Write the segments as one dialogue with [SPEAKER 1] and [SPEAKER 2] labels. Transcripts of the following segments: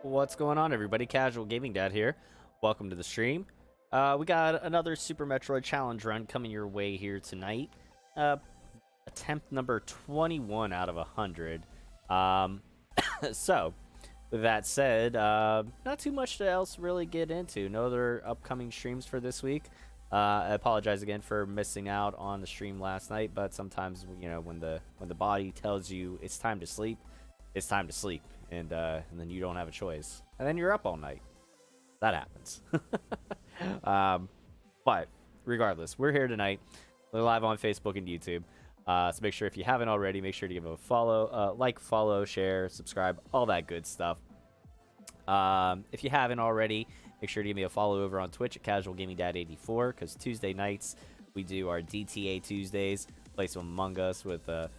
[SPEAKER 1] What's going on, everybody? Casual Gaming Dad here. Welcome to the stream. We got another Super Metroid Challenge run coming your way here tonight. Attempt number 21 out of 100. So, with that said, not too much else to really get into. No other upcoming streams for this week. I apologize again for missing out on the stream last night, but sometimes when the body tells you it's time to sleep, it's time to sleep, and then you don't have a choice, and then you're up all night. That happens. But regardless, we're here tonight. We're live on Facebook and YouTube. So make sure, if you haven't already, make sure to give a follow, follow, share, subscribe, all that good stuff. If you haven't already, make sure to give me a follow over on Twitch at CasualGamingDad84, because Tuesday nights we do our DTA Tuesdays, play some Among Us with a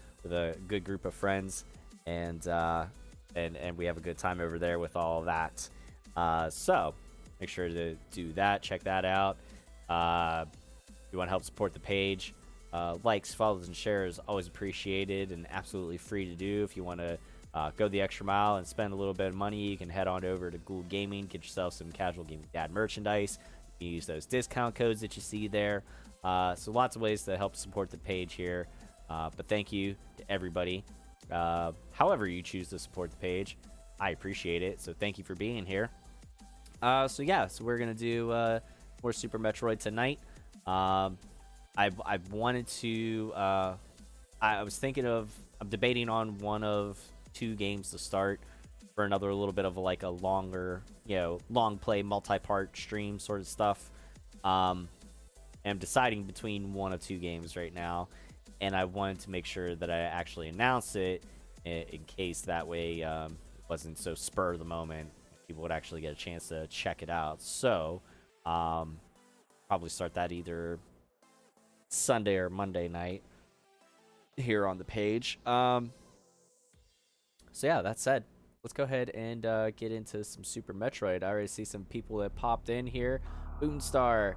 [SPEAKER 1] good group of friends, and we have a good time over there with all of that. So make sure to do that. Check that out. If you want to help support the page, likes, follows, and shares always appreciated and absolutely free to do. If you want to go the extra mile and spend a little bit of money, you can head on over to Google Gaming, get yourself some Casual Gaming Dad merchandise. You can use those discount codes that you see there. So lots of ways to help support the page here. But thank you to everybody. However you choose to support the page, I appreciate it. So thank you for being here. So we're gonna do more Super Metroid tonight. I wanted to. I was thinking of. I'm debating on one of two games to start for another little bit of like a longer, long play, multi-part stream sort of stuff. I'm deciding between one of two games right now, and I wanted to make sure that I actually announced it in case that way it wasn't so spur of the moment. People would actually get a chance to check it out. So probably start that either Sunday or Monday night here on the page. So yeah, that said, let's go ahead and get into some Super Metroid. I already see some people that popped in here. Boonstar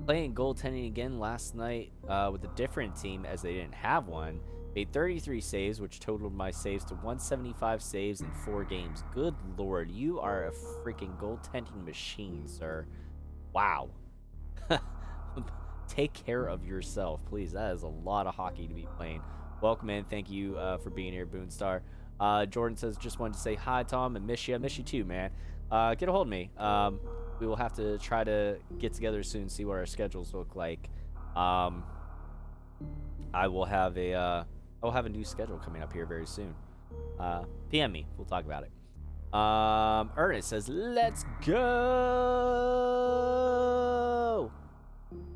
[SPEAKER 1] playing goaltending again last night with a different team, as they didn't have one. Made 33 saves, which totaled my saves to 175 saves in 4 games. Good lord, you are a freaking goaltending machine, sir. Wow. Take care of yourself, please. That is a lot of hockey to be playing. Welcome in. Thank you for being here, Boonstar. Jordan says, just wanted to say hi, Tom, and miss you. I miss you too, man. Get a hold of me. We will have to try to get together soon, see what our schedules look like. I will have a new schedule coming up here very soon. PM me. We'll talk about it. Ernest says, let's go.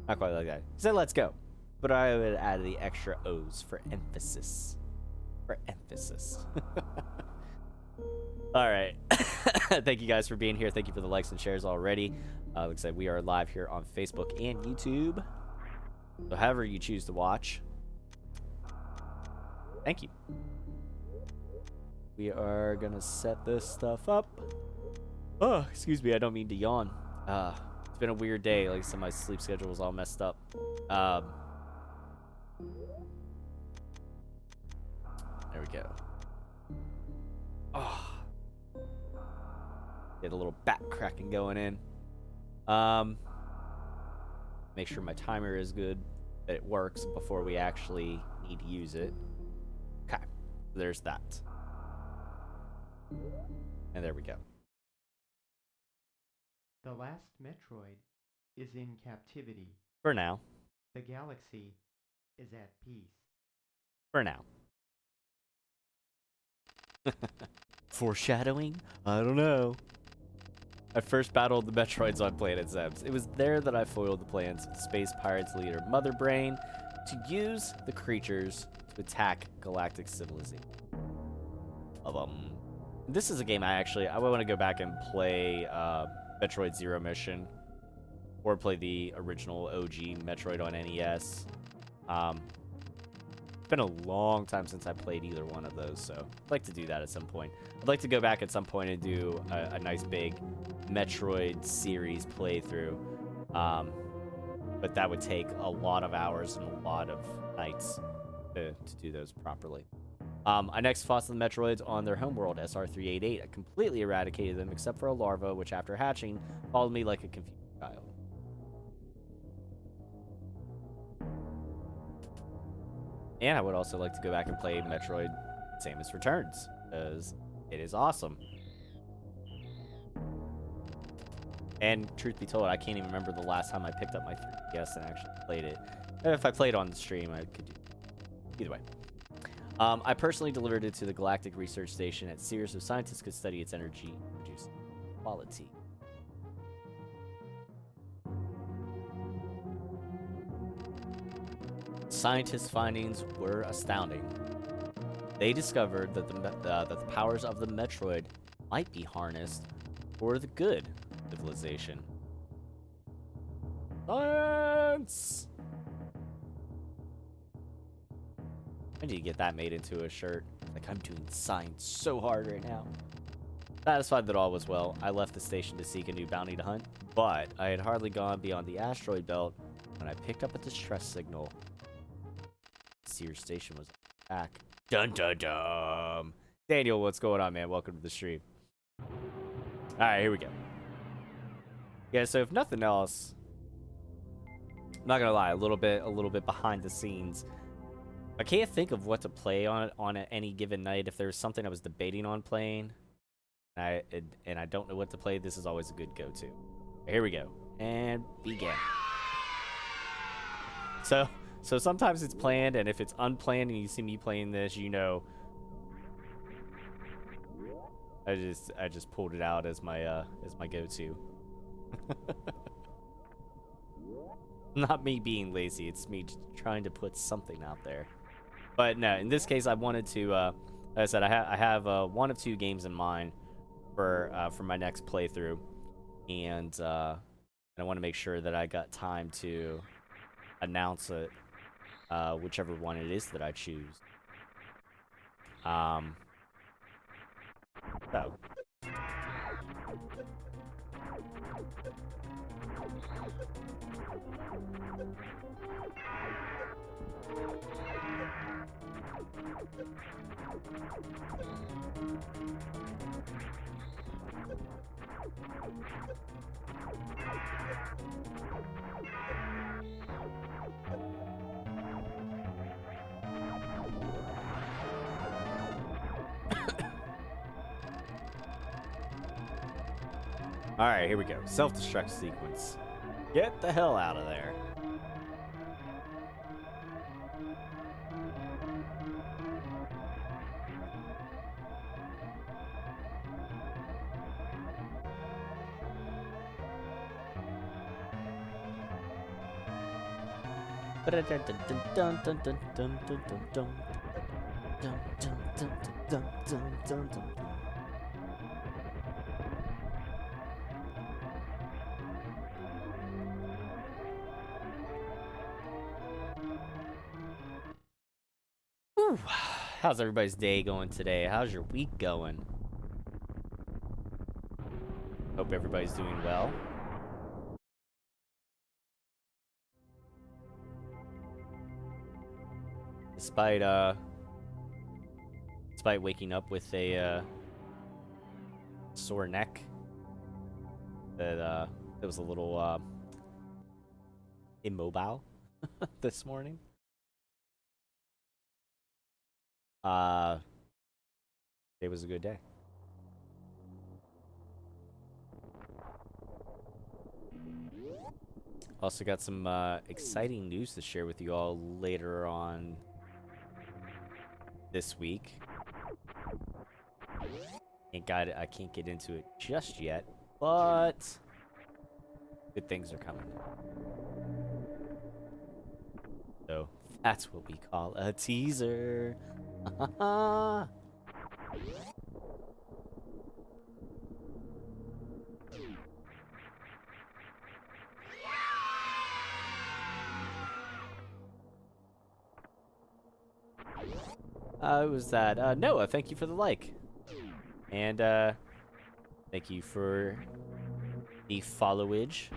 [SPEAKER 1] Not quite like that. He said, let's go. But I would add the extra O's for emphasis. For emphasis. All right. Thank you guys for being here. Thank you for the likes and shares already. Like I said, we are live here on Facebook and YouTube. So however you choose to watch, thank you. We are going to set this stuff up. Oh, excuse me. I don't mean to yawn. It's been a weird day. Like I said, my sleep schedule was all messed up. There we go. Oh. Get a little back cracking going in. Make sure my timer is good, that it works before we actually need to use it. Okay, there's that. And there we go.
[SPEAKER 2] The last Metroid is in captivity.
[SPEAKER 1] For now.
[SPEAKER 2] The galaxy is at peace.
[SPEAKER 1] For now. Foreshadowing? I don't know. I first battled the Metroids on Planet Zems. It was there that I foiled the plans of the Space Pirates leader Mother Brain to use the creatures to attack galactic civilization. This is a game I want to go back and play Metroid Zero Mission, or play the original OG Metroid on NES. It's been a long time since I played either one of those, so I'd like to do that at some point. I'd like to go back at some point and do a nice big Metroid series playthrough. But that would take a lot of hours and a lot of nights to do those properly. I next fought the Metroids on their homeworld, SR-388. I completely eradicated them except for a larva, which after hatching, followed me like a confused child. And I would also like to go back and play Metroid Samus Returns, because it is awesome. And truth be told, I can't even remember the last time I picked up my 3DS and actually played it. If I played on the stream, I could do it. Either way. I personally delivered it to the Galactic Research Station at Sears so scientists could study its energy and produce quality. Scientists' findings were astounding. They discovered that the powers of the Metroid might be harnessed for the good of civilization. Science! I need to get that made into a shirt. Like, I'm doing science so hard right now. Satisfied that all was well, I left the station to seek a new bounty to hunt, but I had hardly gone beyond the asteroid belt when I picked up a distress signal. Sears Station was back. Dun dun dun. Daniel, what's going on, man? Welcome to the stream. Alright, here we go. Yeah, so if nothing else, I'm not gonna lie, a little bit behind the scenes. I can't think of what to play on any given night. If there's something I was debating on playing, and I don't know what to play, this is always a good go-to. Here we go, and begin. So sometimes it's planned, and if it's unplanned and you see me playing this, you know, I just pulled it out as my go-to. Not me being lazy, it's me just trying to put something out there. But no, in this case, I wanted to, like I said, I have one of two games in mind for my next playthrough, and I want to make sure that I got time to announce it, whichever one it is that I choose. So. Alright, here we go. Self-destruct sequence. Get the hell out of there. Whew. How's everybody's day going today? How's your week going? Hope everybody's doing well. Despite waking up with a sore neck, that was a little immobile this morning. It was a good day. Also got some exciting news to share with you all later on this week. I can't get into it just yet, but good things are coming. So that's what we call a teaser. It was that Noah, thank you for the like. And thank you for the followage.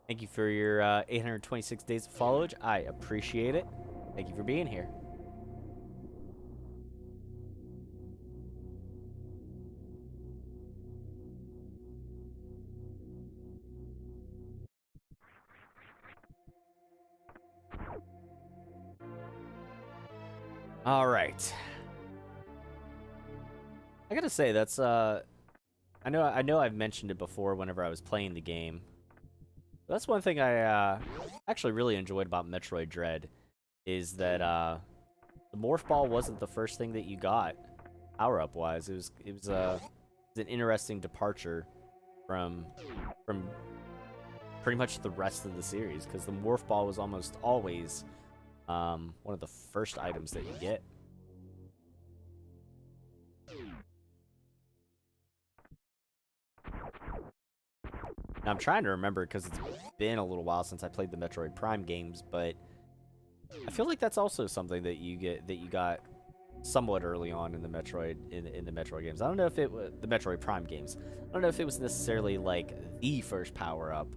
[SPEAKER 1] Thank you for your 826 days of followage. I appreciate it. Thank you for being here. All right. I gotta say that's I know I've mentioned it before whenever I was playing the game. That's one thing I actually really enjoyed about Metroid Dread is that the Morph Ball wasn't the first thing that you got power up wise. It was an interesting departure from pretty much the rest of the series because the Morph Ball was almost always one of the first items that you get. Now, I'm trying to remember because it's been a little while since I played the Metroid Prime games, but I feel like that's also something that you got somewhat early on in the Metroid in the Metroid games. I don't know if it was the Metroid Prime games. I don't know if it was necessarily like the first power up.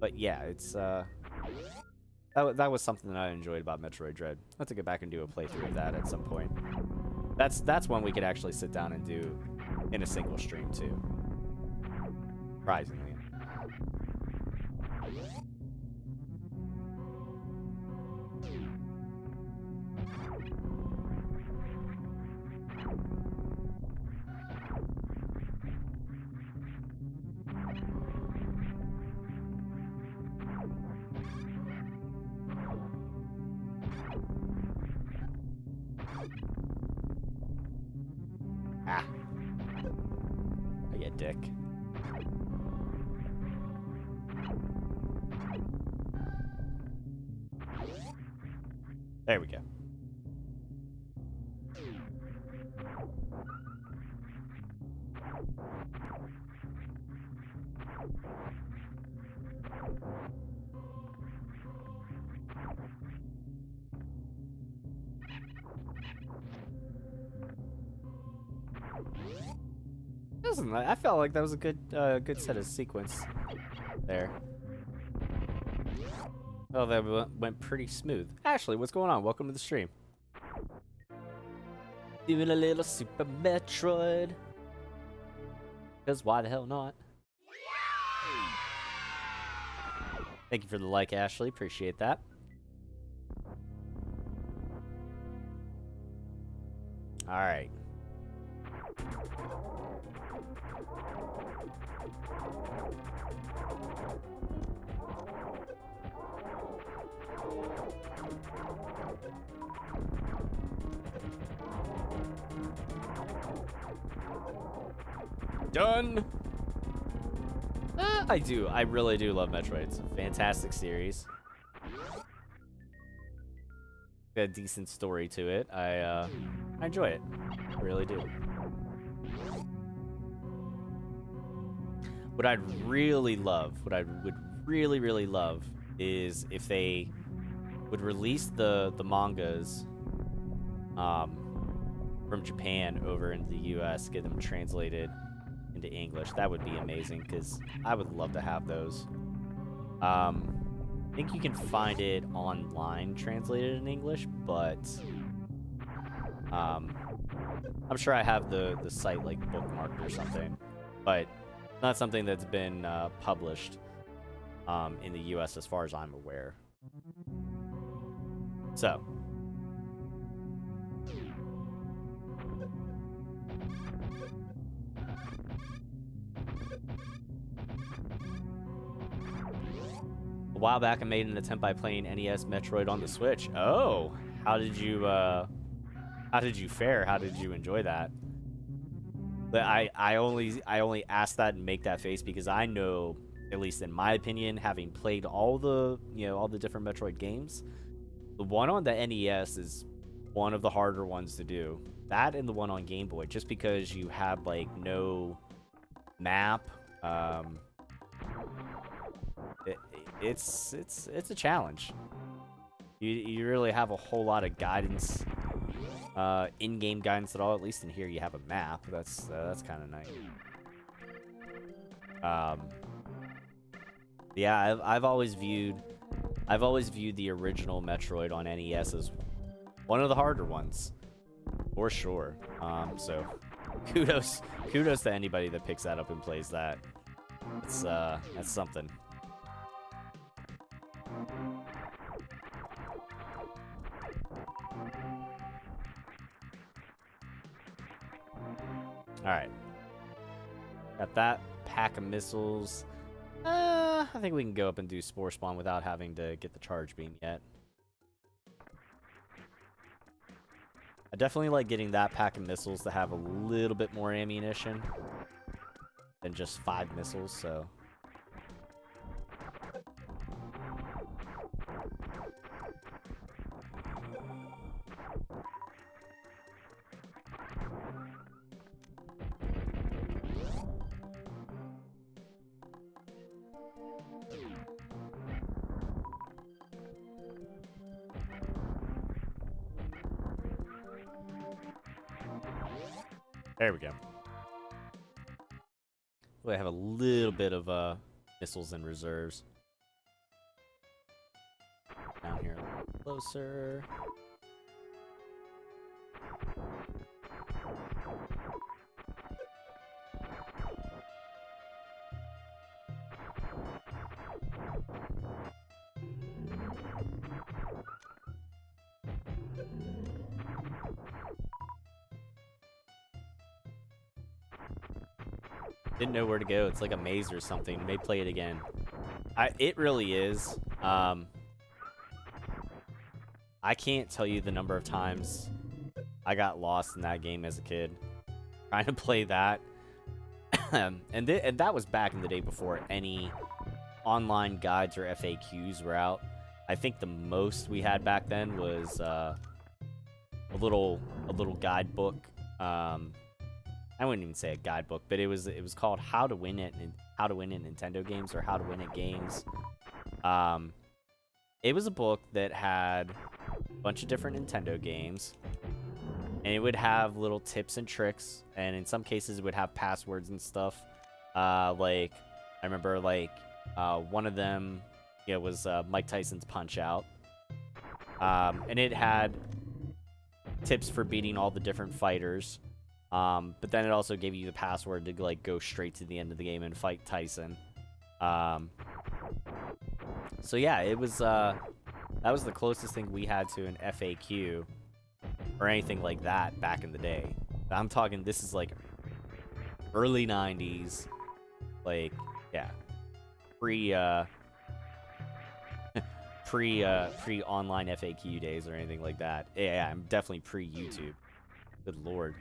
[SPEAKER 1] But yeah, it's that was something that I enjoyed about Metroid Dread. I'll have to get back and do a playthrough of that at some point. That's one we could actually sit down and do in a single stream too. Surprisingly. Ah. I get dick. There we go. I felt like that was a good set of sequence there. Oh, that went pretty smooth. Ashley, what's going on? Welcome to the stream. Doing a little Super Metroid. Because why the hell not? Thank you for the like, Ashley. Appreciate that. All right. Done. I do. I really do love Metroid. It's a fantastic series. Got a decent story to it. I enjoy it. I really do. What I'd really love, what I would really, really love is if they would release the mangas from Japan over into the US, get them translated into English. That would be amazing because I would love to have those. I think you can find it online translated in English, but I'm sure I have the site like bookmarked or something, but not something that's been published in the US as far as I'm aware. So a while back, I made an attempt by playing NES Metroid on the Switch. Oh, how did you fare? How did you enjoy that? But I only ask that and make that face because I know, at least in my opinion, having played all the different Metroid games, the one on the NES is one of the harder ones to do. That and the one on Game Boy, just because you have like no map. It's a challenge. You really have a whole lot of guidance, in-game guidance at all. At least in here, you have a map. That's kind of nice. Yeah, I've always viewed the original Metroid on NES as one of the harder ones, for sure. So kudos to anybody that picks that up and plays that. It's that's something. Alright. Got that pack of missiles. I think we can go up and do Spore Spawn without having to get the charge beam yet. I definitely like getting that pack of missiles to have a little bit more ammunition than just 5 missiles, so... There we go. We have a little bit of missiles in reserves. Down here a little closer. Didn't know where to go. It's like a maze or something. May play it again. It really is. I can't tell you the number of times I got lost in that game as a kid trying to play that. and that was back in the day before any online guides or FAQs were out. I think the most we had back then was a little guidebook. I wouldn't even say a guidebook, but it was called How to Win It Nintendo Games, or How to Win It Games. It was a book that had a bunch of different Nintendo games, and it would have little tips and tricks, and in some cases it would have passwords and stuff. Like I remember, like one of them, was Mike Tyson's Punch Out, and it had tips for beating all the different fighters. But then it also gave you the password to like go straight to the end of the game and fight Tyson. So yeah, it was that was the closest thing we had to an FAQ or anything like that back in the day. I'm talking, this is like early 90s, like, yeah, pre online FAQ days or anything like that. Yeah, I'm definitely pre-YouTube. Good lord.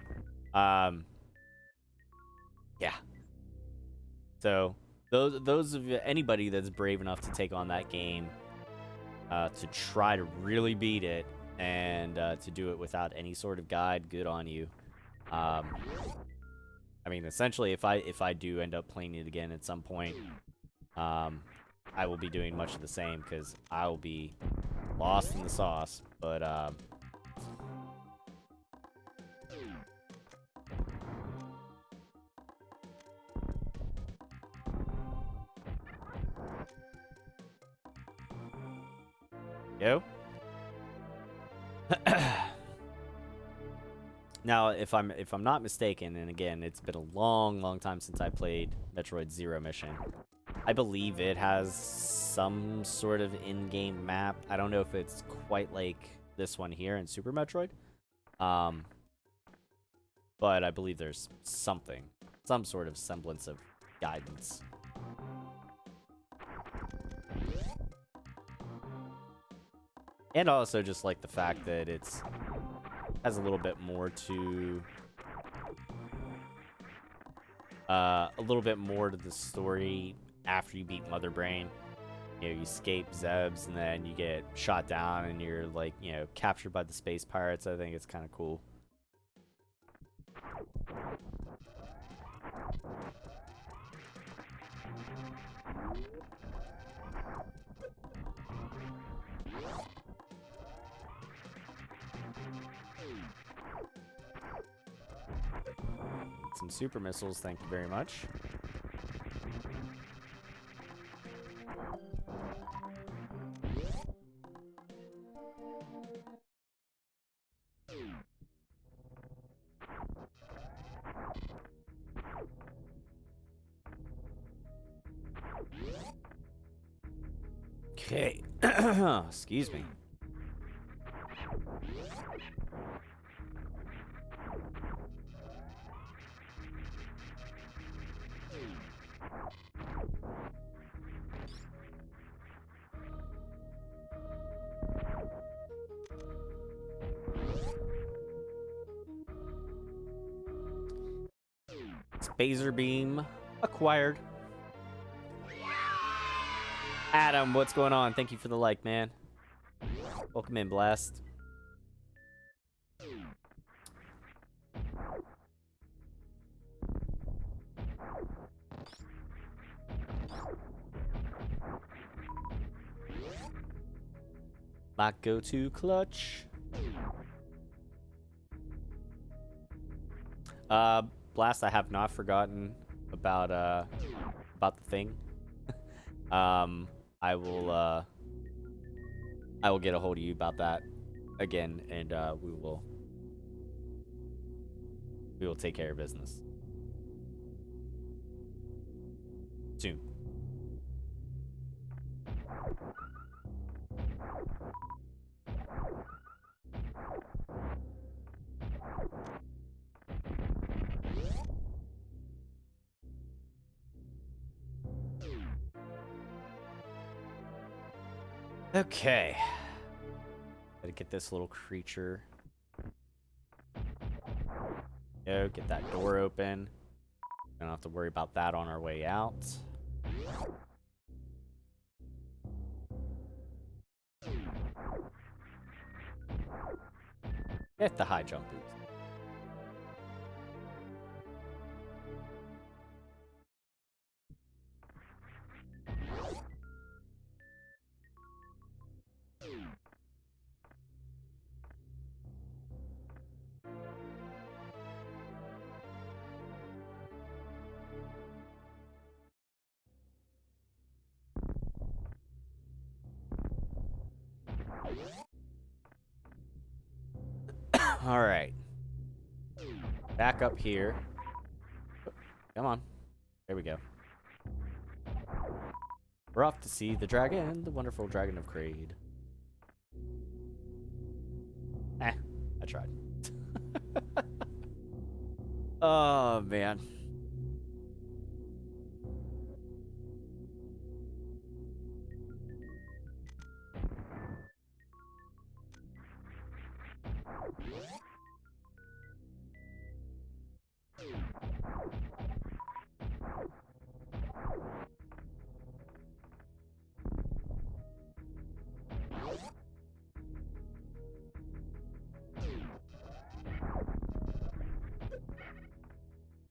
[SPEAKER 1] Yeah. So those of you, anybody that's brave enough to take on that game, to try to really beat it, and to do it without any sort of guide, good on you. I mean, essentially, if I do end up playing it again at some point, I will be doing much of the same, because I will be lost in the sauce. But yo. Now, if I'm not mistaken, and again, it's been a long time since I played Metroid Zero Mission. I believe it has some sort of in-game map. I don't know if it's quite like this one here in Super Metroid. But I believe there's some sort of semblance of guidance. And also just like the fact that it's has a little bit more to the story after you beat Mother Brain. You escape Zebs, and then you get shot down, and you're like, captured by the space pirates. I think it's kind of cool. Some super missiles, thank you very much. Okay. Excuse me. Phaser beam acquired. Adam, what's going on? Thank you for the like, man. Welcome in, Blast. My go-to clutch. Blast, I have not forgotten about the thing. I will get a hold of you about that again, and we will take care of business soon. Okay. Gotta get this little creature. Go, get that door open. Don't have to worry about that on our way out. Get the high jump boost. All right. Back up here. Come on. There we go. We're off to see the dragon, the wonderful dragon of Kraid. I tried. Oh, man.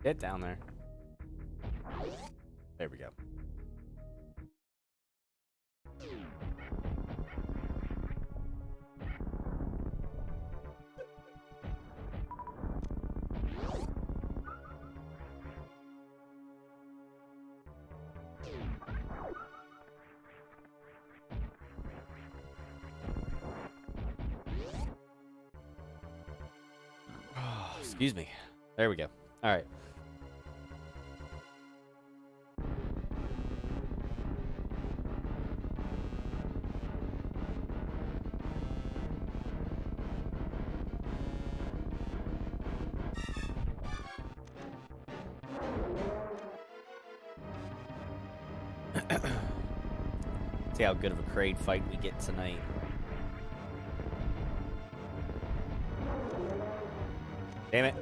[SPEAKER 1] Get down there. There we go. Excuse me. There we go. All right. See how good of a Kraid fight we get tonight. Damn it.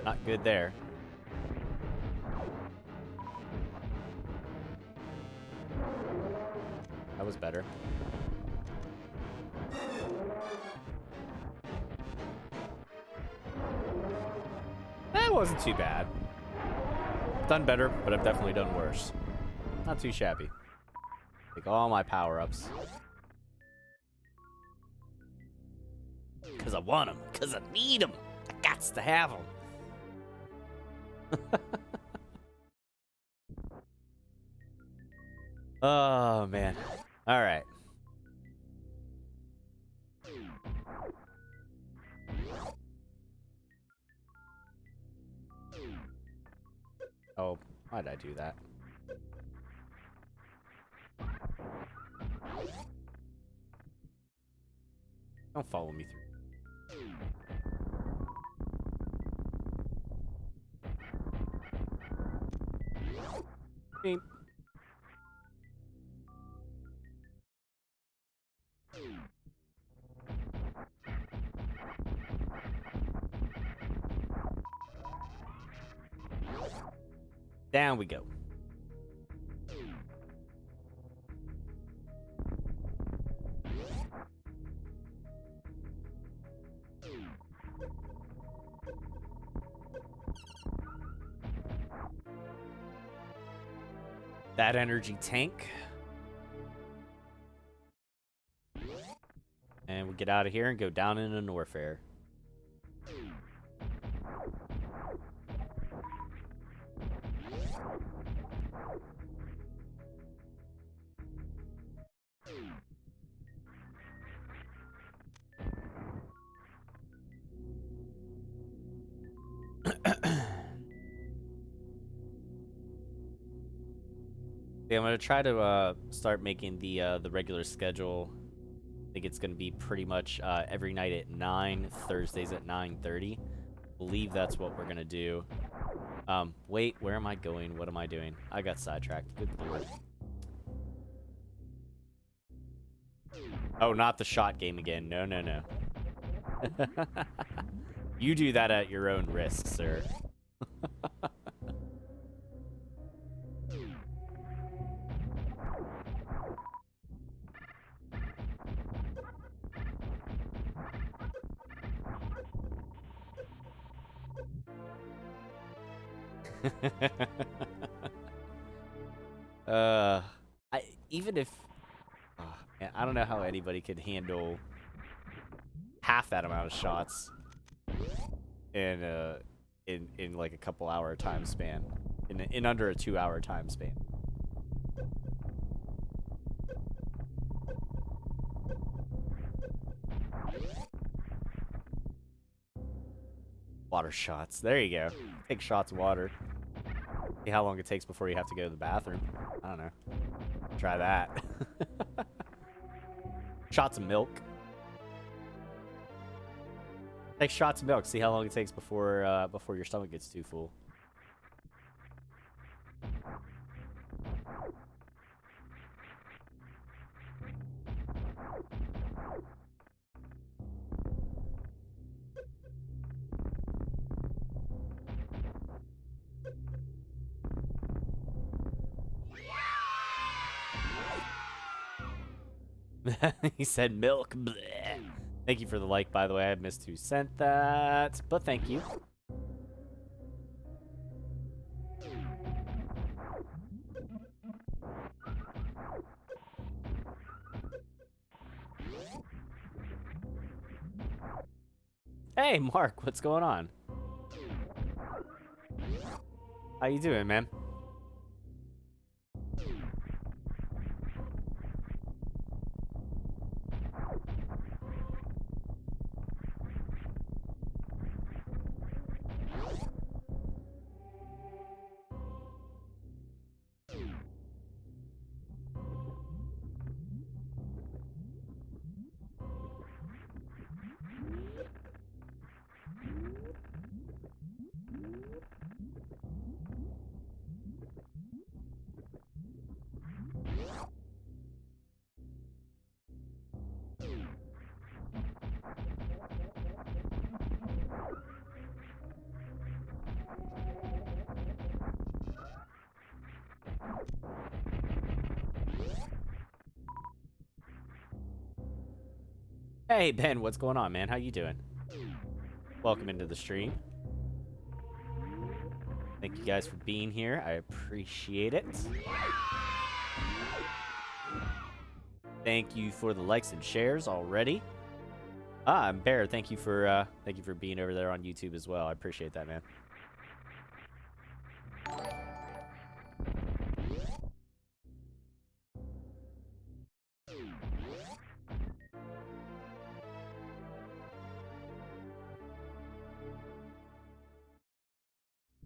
[SPEAKER 1] Not good there. That was better. That wasn't too bad. Done better, but I've definitely done worse. Not too shabby. Take all my power-ups. Because I want them. Because I need them. I gots to have them. Oh, man. All right. Oh, why did I do that? Don't follow me through. Beep. Down we go. That energy tank. And we'll get out of here and go down into Norfair. Yeah, I'm gonna try to start making the regular schedule. I think it's gonna be pretty much every night at 9, Thursdays at 9:30. Believe that's what we're gonna do. Wait, where am I going? What am I doing? I got sidetracked. Good lord. Oh, not the shot game again. No, no, no. You do that at your own risk, sir. I even if man, I don't know how anybody could handle half that amount of shots in in like a couple hour time span, in under a 2-hour time span. Water shots. There you go. Take shots of water. See how long it takes before you have to go to the bathroom. I don't know. Try that. Shots of milk. Take shots of milk. See how long it takes before before your stomach gets too full. He said milk. Bleh. Thank you for the like, by the way. I missed who sent that, but thank you. Hey, Mark, what's going on? How you doing, man? Hey, Ben, what's going on, man? How you doing? Welcome into the stream. Thank you guys for being here. I appreciate it. Thank you for the likes and shares already. And Bear, thank you for being over there on YouTube as well. I appreciate that, man.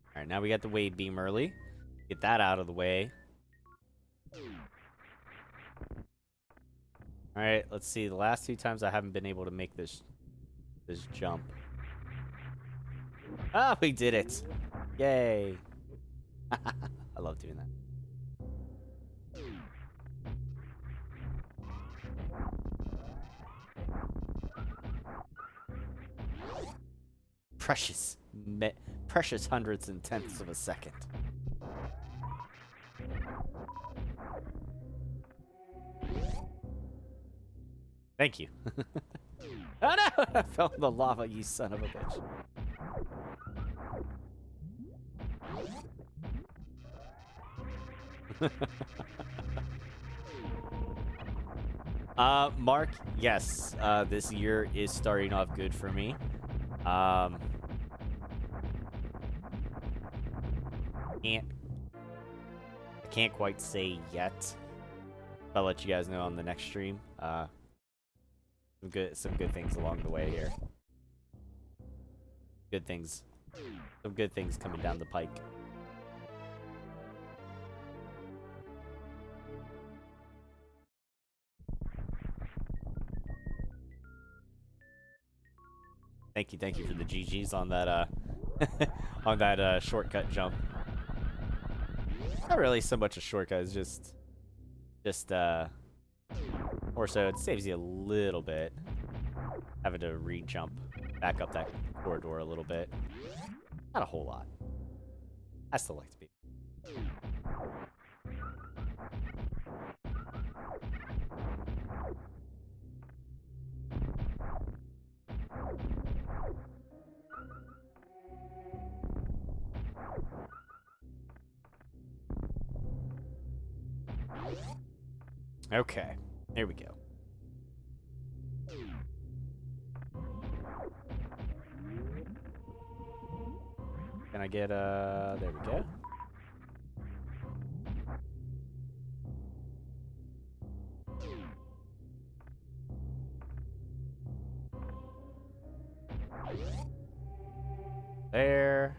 [SPEAKER 1] All right, now we got the wave beam early. Get that out of the way. All right, let's see. The last 2 times I haven't been able to make this jump. Ah, we did it! Yay! I love doing that. Precious hundredths and tenths of a second. Thank you. Oh no! I fell in the lava, you son of a bitch. Mark, yes, this year is starting off good for me. Um, can't, I can't quite say yet. I'll let you guys know on the next stream. Some good things along the way here. Good things, some good things coming down the pike. Thank you for the GGs on that on that shortcut jump. Not really so much a shortcut, it's just or so it saves you a little bit having to re-jump back up that corridor a little bit. Not a whole lot. I still like to be. Okay, here we go. Can I get, there we go. There.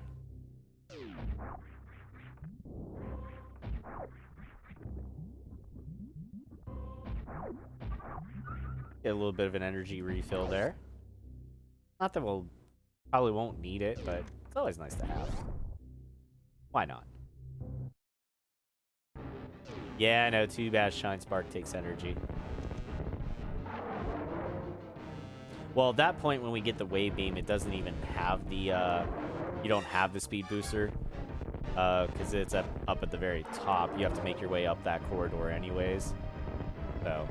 [SPEAKER 1] Get a little bit of an energy refill there. Not that we'll probably won't need it, but it's always nice to have. Why not? Yeah, I know. Too bad Shine Spark takes energy. Well, at that point, when we get the Wave Beam, it doesn't even have the, you don't have the speed booster. Because it's up at the very top. You have to make your way up that corridor anyways. So.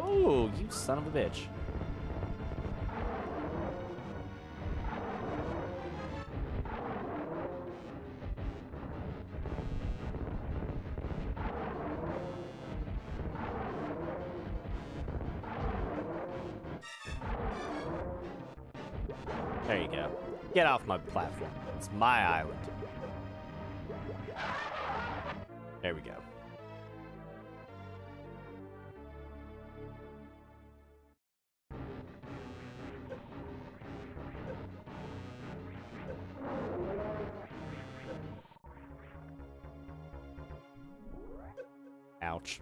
[SPEAKER 1] Oh, you son of a bitch. There you go. Get off my platform. It's my island. There we go. Ouch.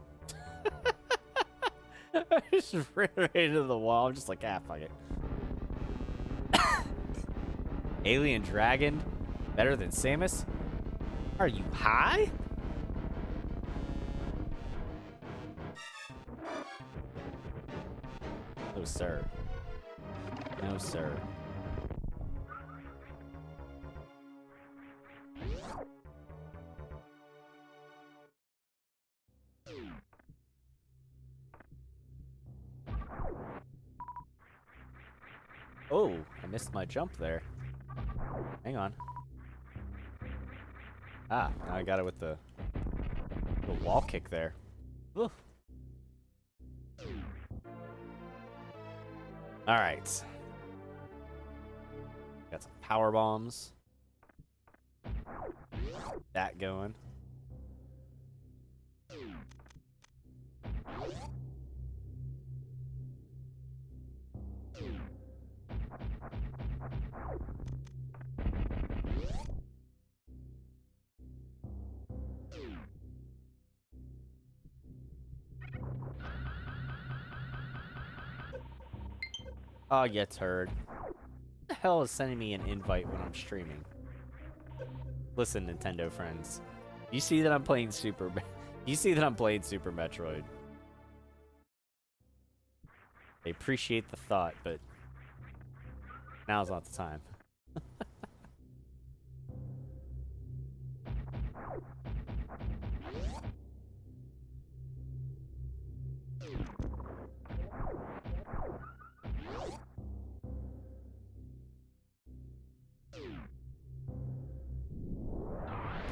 [SPEAKER 1] I just ran right into the wall. I'm just like, ah, fuck it. Alien Dragon? Better than Samus? Are you high? No, sir. No, sir. Oh, I missed my jump there. Hang on. Ah, now I got it with the wall kick there. Oof. All right. Got some power bombs. That going. Oh, you turd. What the hell is sending me an invite when I'm streaming? Listen, Nintendo friends. You see that I'm playing You see that I'm playing Super Metroid. I appreciate the thought, but now's not the time.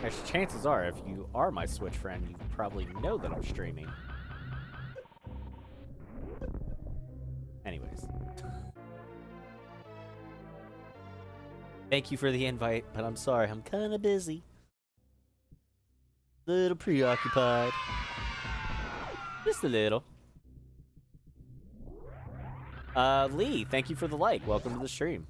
[SPEAKER 1] Actually, chances are, if you are my Switch friend, you probably know that I'm streaming. Anyways. Thank you for the invite, but I'm sorry, I'm kind of busy. Little preoccupied. Just a little. Lee, thank you for the like. Welcome to the stream.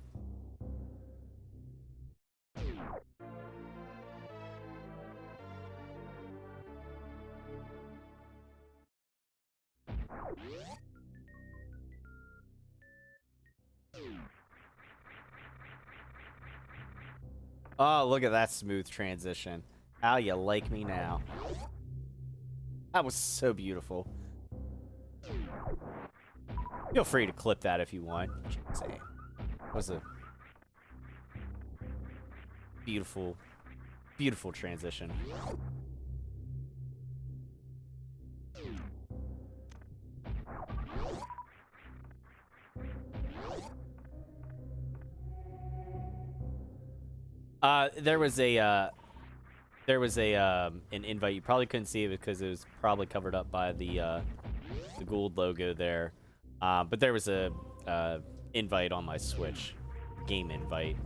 [SPEAKER 1] Oh, look at that smooth transition. How you like me now? That was so beautiful. Feel free to clip that if you want. It was a beautiful, beautiful transition. There was an invite. You probably couldn't see it because it was probably covered up by the Gould logo there. But there was a invite on my Switch, game invite.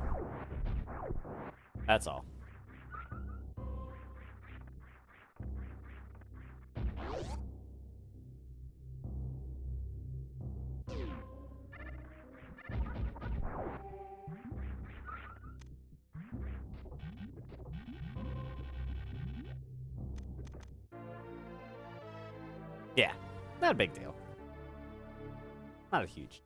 [SPEAKER 1] That's all. Yeah, not a big deal. Not a huge.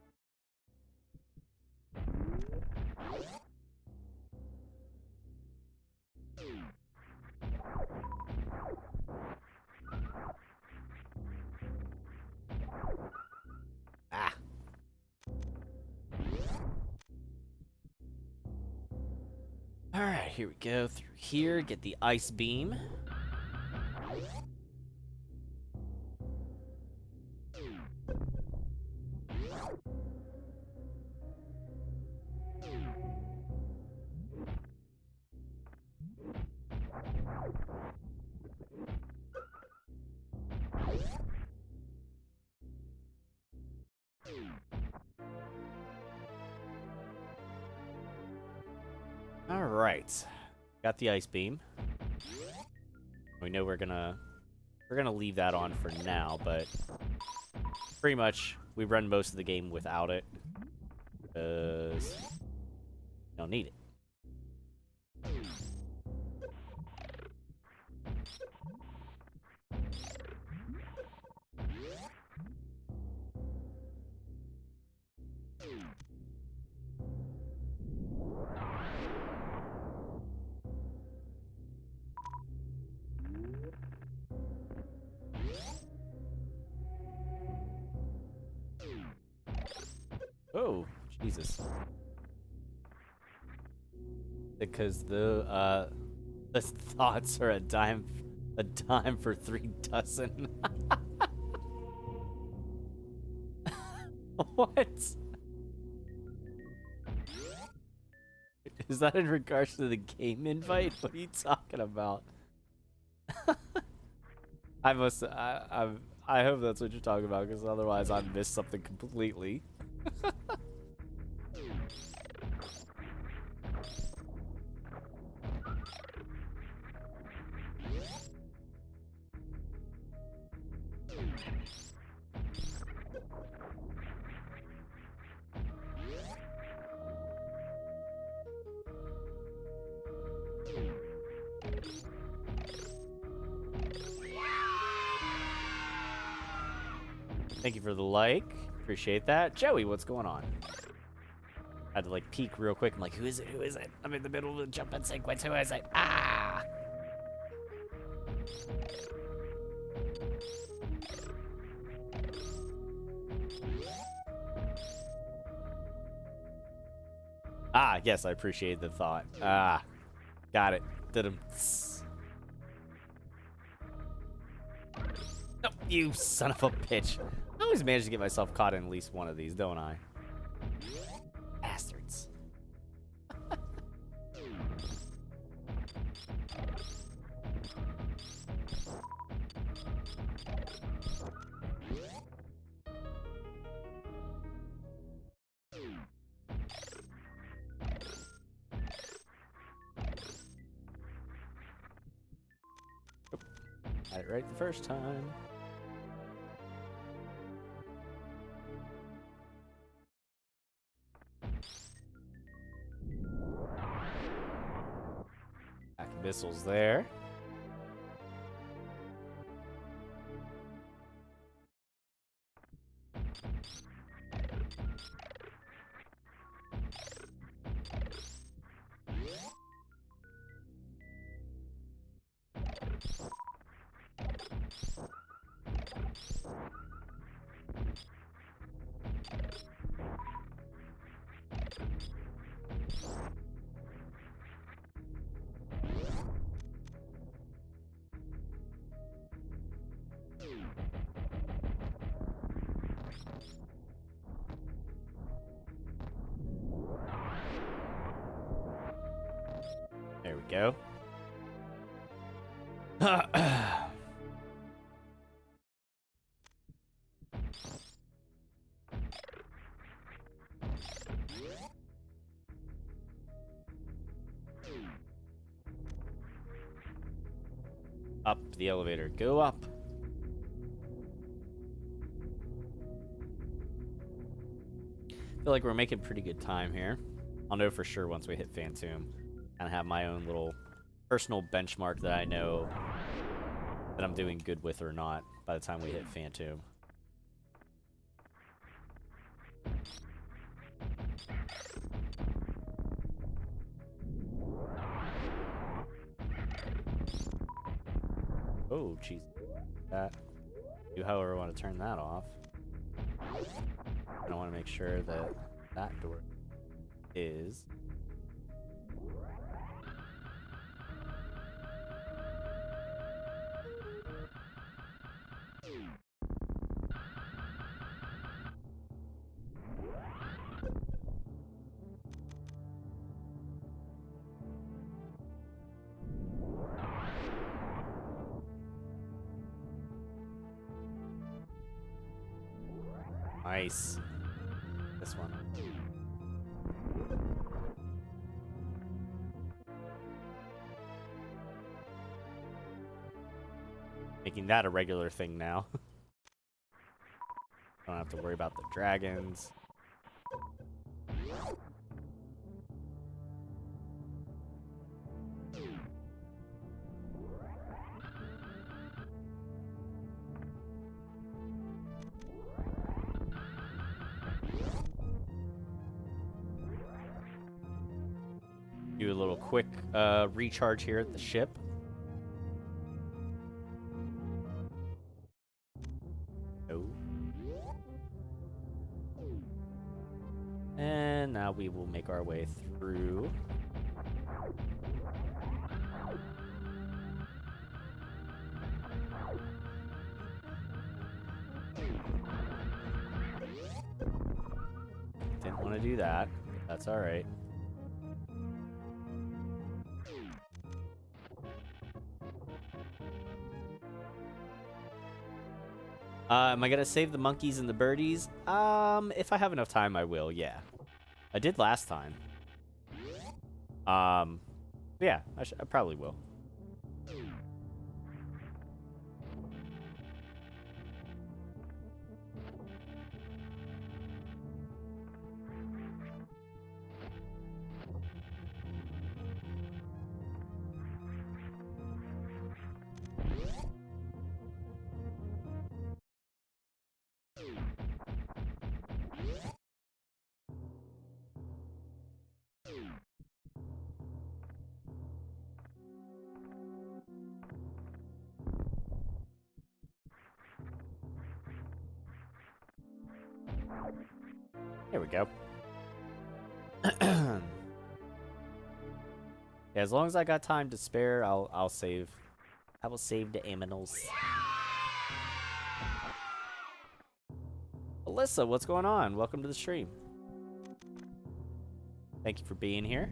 [SPEAKER 1] Ah. All right, here we go through here. Get the ice beam. All right, got the ice beam. We know we're gonna leave that on for now, but pretty much we run most of the game without it because we don't need it. Oh, Jesus. Because the thoughts are a dime for 3 dozen. What? Is that in regards to the game invite? What are you talking about? I hope that's what you're talking about, because otherwise I missed something completely. Thank you for the like. Appreciate that. Joey, what's going on? I had to like peek real quick. I'm like, who is it? Who is it? I'm in the middle of the jumping sequence. Who is it? Ah! Ah, yes, I appreciate the thought. Ah, got it. Did him. No, you son of a bitch. I always manage to get myself caught in at least one of these, don't I? Bastards. Got it right the first time. Back missiles there. There we go. Up the elevator. Go up. Feel like we're making pretty good time here. I'll know for sure once we hit Phantom. Kind of have my own little personal benchmark that I know that I'm doing good with or not by the time we hit Phantom. Oh, jeez. That. You, however, want to turn that off. I want to make sure that that door is. Nice. This one. Making that a regular thing now. Don't have to worry about the dragons. Do a little quick recharge here at the ship. Oh. And now we will make our way through. Didn't want to do that. That's all right. Am I gonna save the monkeys and the birdies? If I have enough time, I will. Yeah, I did last time. Yeah, I probably will. There we go. Yeah, as long as I got time to spare, I'll save. I will save the aminals. Alyssa, what's going on? Welcome to the stream. Thank you for being here.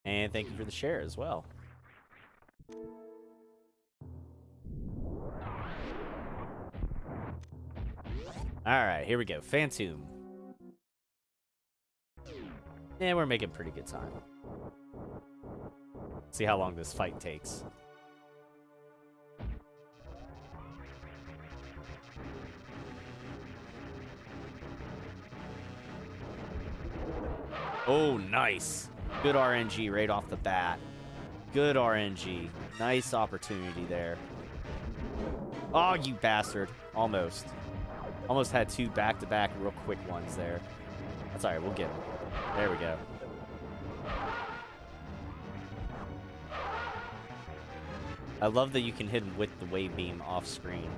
[SPEAKER 1] And thank you for the share as well. Alright, here we go. Phantom. Yeah, we're making pretty good time. See how long this fight takes. Oh, nice. Good RNG right off the bat. Good RNG. Nice opportunity there. Oh, you bastard. Almost. Almost had two back-to-back real quick ones there. That's alright, we'll get them. There we go. I love that you can hit him with the wave beam off screen.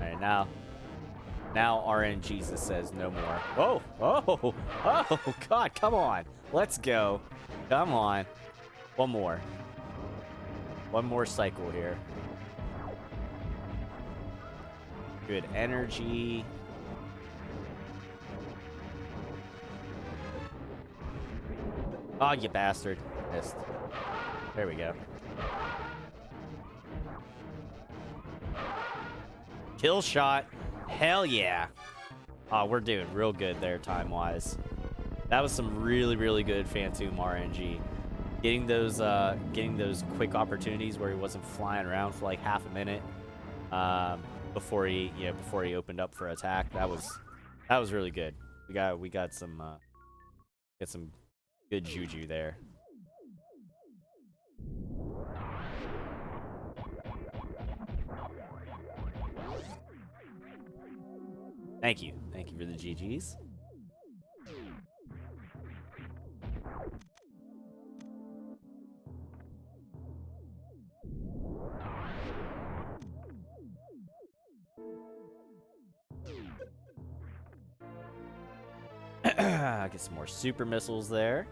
[SPEAKER 1] Alright, now RNGesus says no more. Oh, oh, oh, God, come on. Let's go. Come on. One more. One more cycle here. Good energy. Oh, you bastard. Missed. There we go. Kill shot. Hell yeah. Oh, we're doing real good there time-wise. That was some really, really good Phantom RNG. Getting those quick opportunities where he wasn't flying around for like half a minute before he opened up for attack. That was really good. We got some good juju there. Thank you. Thank you for the GGs. Get some more super missiles there.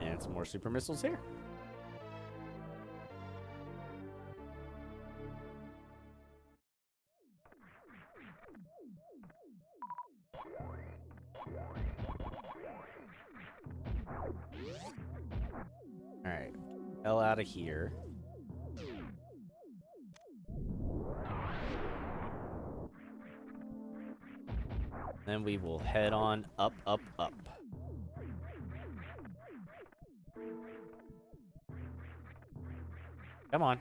[SPEAKER 1] And some more super missiles here. Alright. Hell out of here. Then we will head on up, up, up. Come on.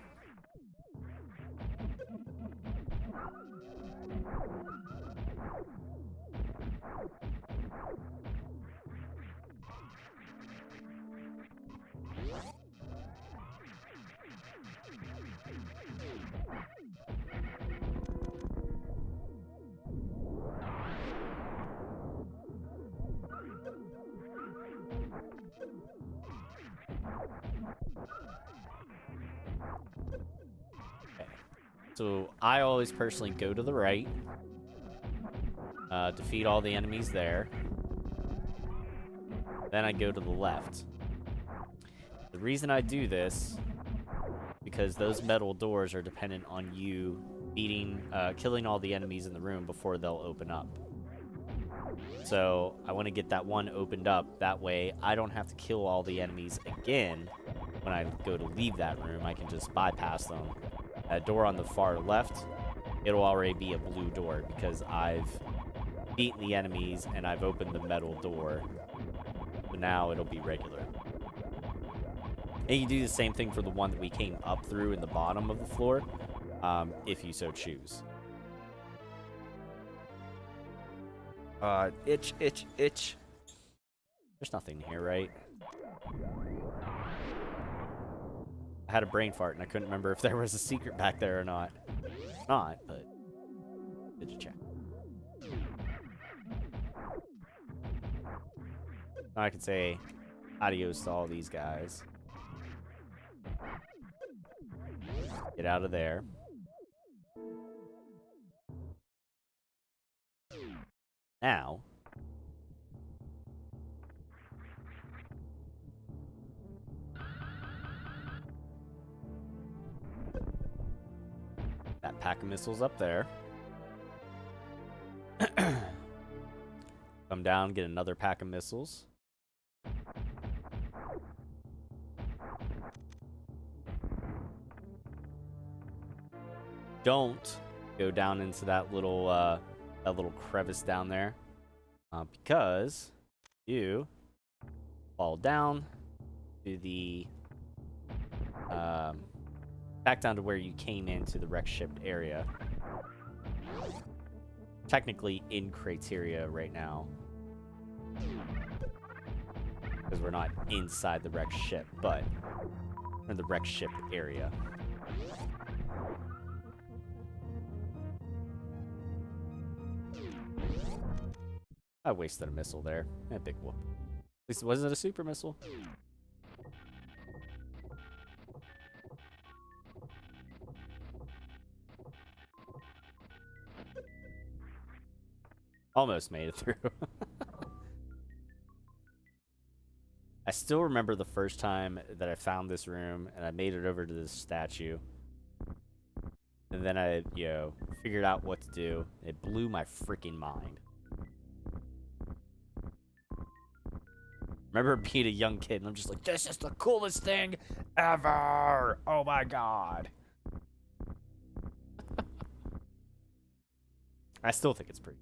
[SPEAKER 1] So I always personally go to the right, defeat all the enemies there. Then I go to the left. The reason I do this, because those metal doors are dependent on you killing all the enemies in the room before they'll open up. So I want to get that one opened up. That way I don't have to kill all the enemies again when I go to leave that room. I can just bypass them. That door on the far left, it'll already be a blue door because I've beaten the enemies and I've opened the metal door. So now it'll be regular. And you do the same thing for the one that we came up through in the bottom of the floor, if you so choose. Itch, itch, itch. There's nothing here, right? I had a brain fart and I couldn't remember if there was a secret back there or not. Not, but did you check? Now I can say Adios to all these guys. Get out of there. Now, that pack of missiles up there. Come down, get another pack of missiles. Don't go down into that little crevice down there, because you fall down to the back down to where you came into the wreck ship area. Technically in criteria right now, because we're not inside the wreck ship, but in the wreck ship area. I wasted a missile there. Big whoop. At least, wasn't it a super missile? Almost made it through. I still remember the first time that I found this room and I made it over to this statue. And then I, figured out what to do. It blew my freaking mind. Remember being a young kid and I'm just like, this is the coolest thing ever! Oh my god. I still think it's pretty.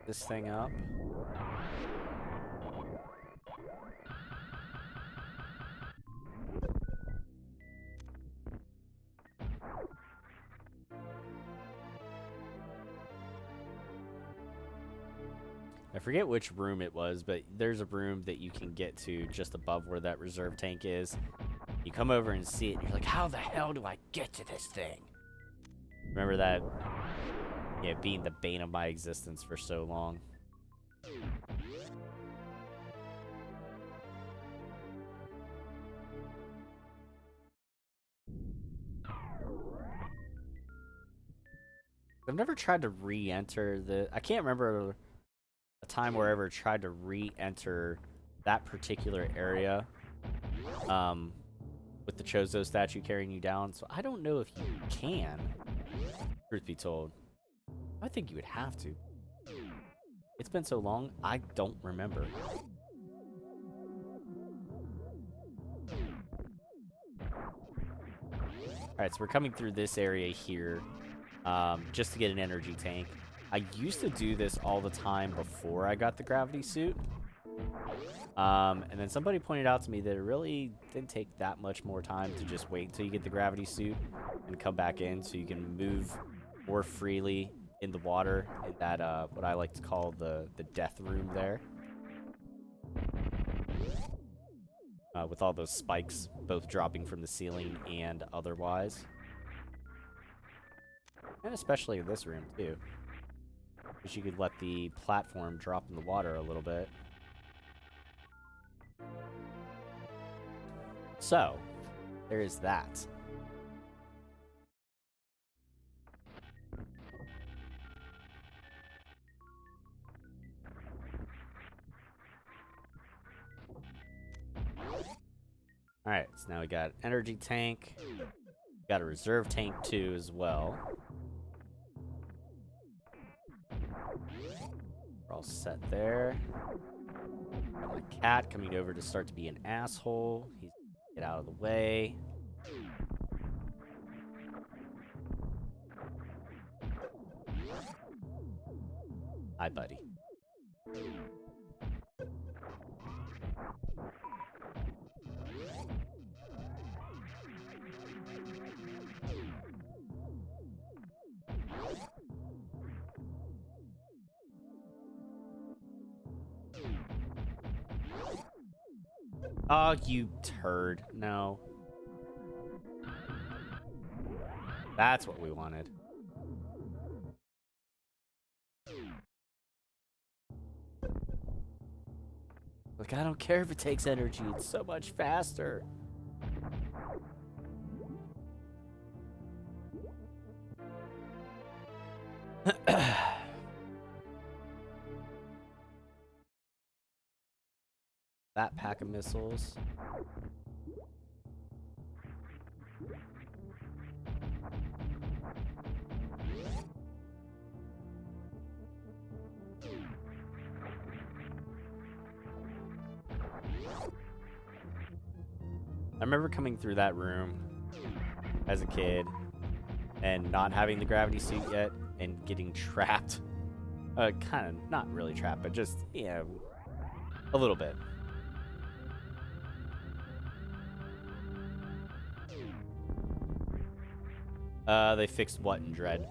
[SPEAKER 1] This thing up. I forget which room it was, but there's a room that you can get to just above where that reserve tank is. You come over and see it, and you're like, how the hell do I get to this thing? Remember that? Yeah, being the bane of my existence for so long. I've never tried to re-enter the... I can't remember a time where I ever tried to re-enter that particular area with the Chozo statue carrying you down, so I don't know if you can, truth be told. I think you would have to. It's been so long, I don't remember. Alright, so we're coming through this area here just to get an energy tank. I used to do this all the time before I got the gravity suit. And then somebody pointed out to me that it really didn't take that much more time to just wait until you get the gravity suit and come back in so you can move more freely in the water in that, what I like to call the death room there. With all those spikes both dropping from the ceiling and otherwise. And especially in this room, too. Because you could let the platform drop in the water a little bit. So, there is that. Alright, so now we got energy tank. Got a reserve tank too as well. We're all set there. Got my cat coming over to start to be an asshole. He's get out of the way. Hi, buddy. Oh, you turd. No. That's what we wanted. Like, I don't care if it takes energy. It's so much faster. That pack of missiles. I remember coming through that room as a kid and not having the gravity suit yet and getting trapped. Kind of, not really trapped, but just, you know, a little bit. They fixed what in Dread?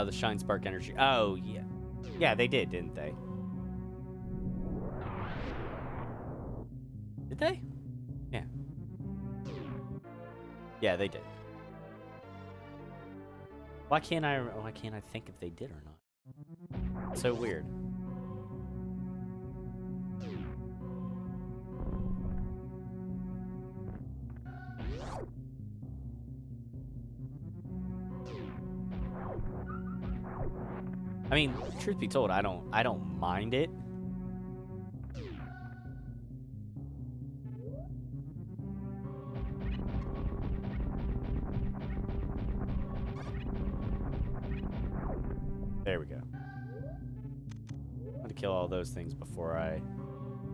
[SPEAKER 1] The Shine Spark energy. Oh, yeah. Yeah, they did, didn't they? Did they? Yeah. Yeah, they did. Why can't I think if they did or not? So weird. I mean, truth be told, I don't mind it. There we go. I want to kill all those things before I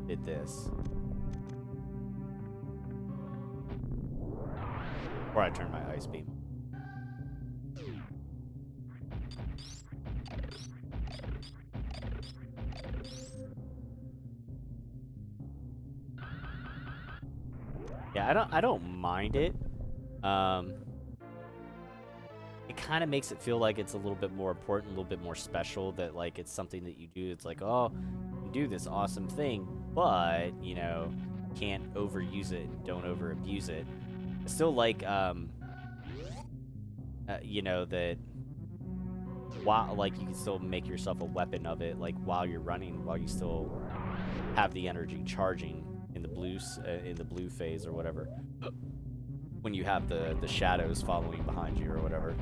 [SPEAKER 1] did this. Before I turn my ice beam. Yeah, I don't mind it. It kind of makes it feel like it's a little bit more important, a little bit more special, that like it's something that you do. It's like, oh, you do this awesome thing, but you know, can't overuse it and don't over abuse it. I still like you know, that while like you can still make yourself a weapon of it, like while you're running, while you still have the energy charging in the blue phase or whatever, when you have the shadows following behind you or whatever.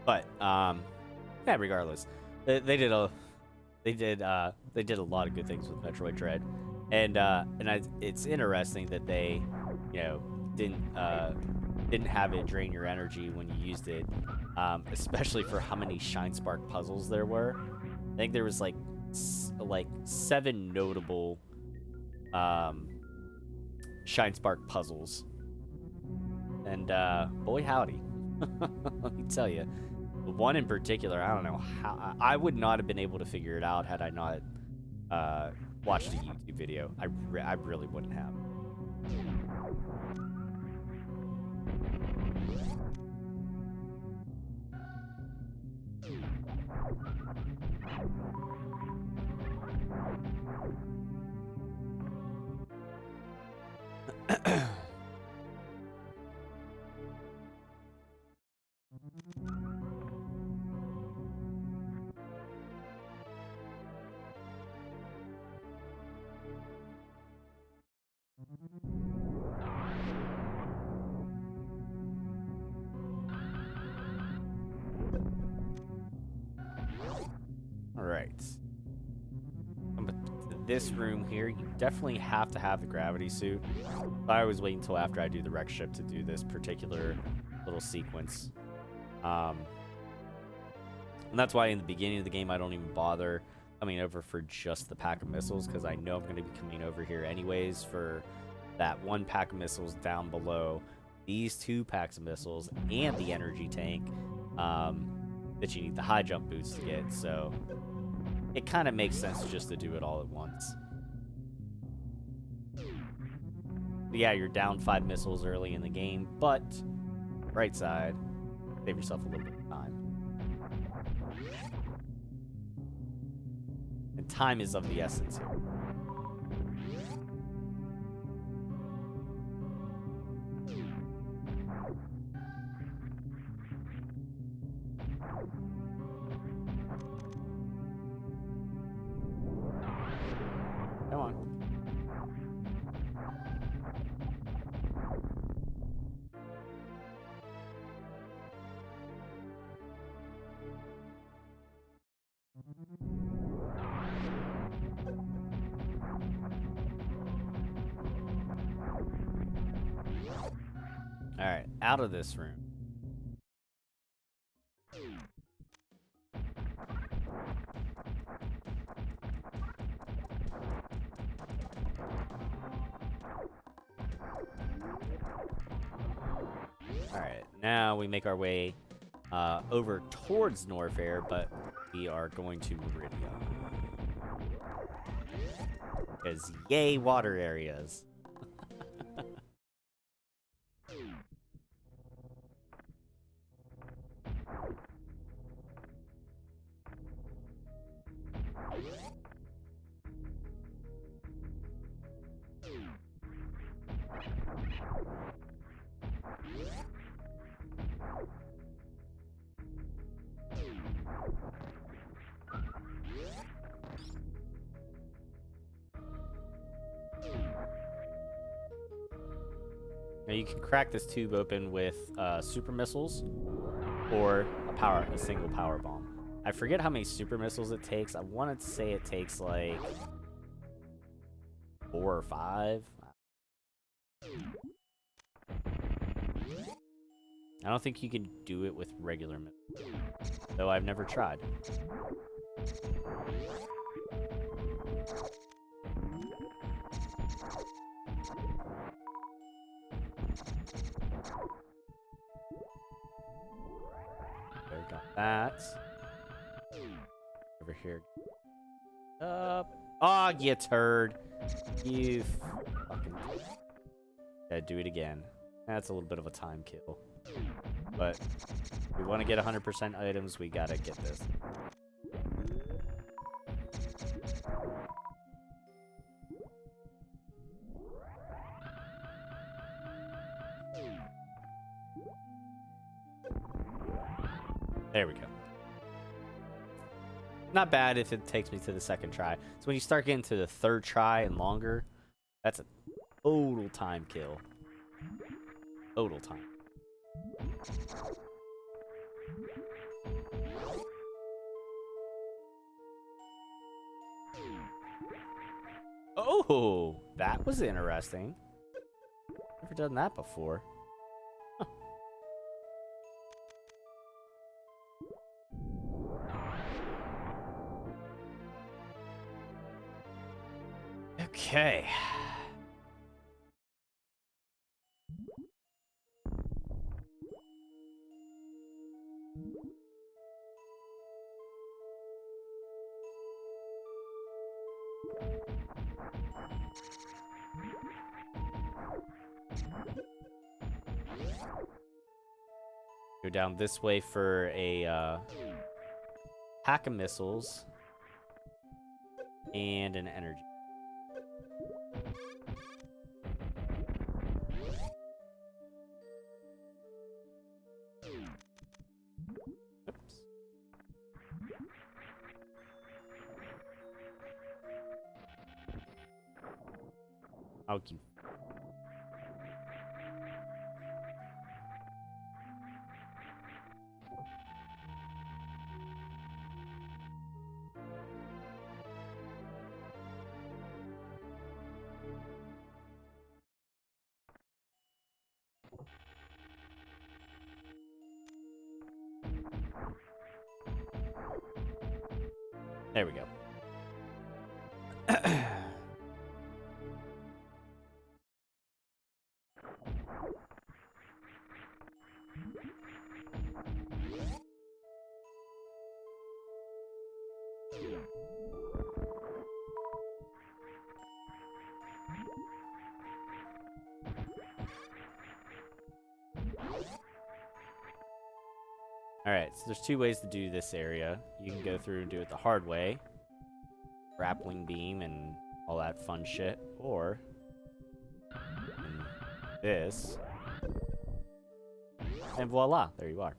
[SPEAKER 1] But yeah, regardless, they did a lot of good things with Metroid Dread, and it's interesting that they, you know, didn't have it drain your energy when you used it, especially for how many Shine Spark puzzles there were. I think there was like 7 notable Shine Spark puzzles, and boy howdy, let me tell you. The one in particular, I don't know how. I would not have been able to figure it out had I not watched a YouTube video. I really wouldn't have. All right. this room here, you definitely have to have the gravity suit. I always wait until after I do the wreck ship to do this particular little sequence. And that's why in the beginning of the game, I don't even bother coming over for just the pack of missiles, because I know I'm going to be coming over here anyways for that one pack of missiles down below, these 2 packs of missiles, and the energy tank that you need the high jump boots to get. So it kind of makes sense just to do it all at once. But yeah, you're down 5 missiles early in the game, but right side, save yourself a little bit of time. And time is of the essence here. Come on. All right, out of this room. All right, now we make our way over towards Norfair, but we are going to Meridian. Because yay, water areas. Now you can crack this tube open with super missiles or a single power bomb. I forget how many super missiles it takes. I wanted to say it takes like 4 or 5. I don't think you can do it with regular missiles, though I've never tried. There we got that. Over here. Up. Oh, you turd. You fucking... Gotta do it again. That's a little bit of a time kill. But if we want to get 100% items, we gotta get this. There we go. Not bad if it takes me to the second try. So when you start getting to the third try and longer, that's a total time kill. Total time. Oh, that was interesting. Never done that before. Huh. Okay. Go down this way for a pack of missiles and an energy. Oops. Oh, you. There we go. Alright, so there's two ways to do this area. You can go through and do it the hard way. Grappling beam and all that fun shit. Or this. And voila, there you are.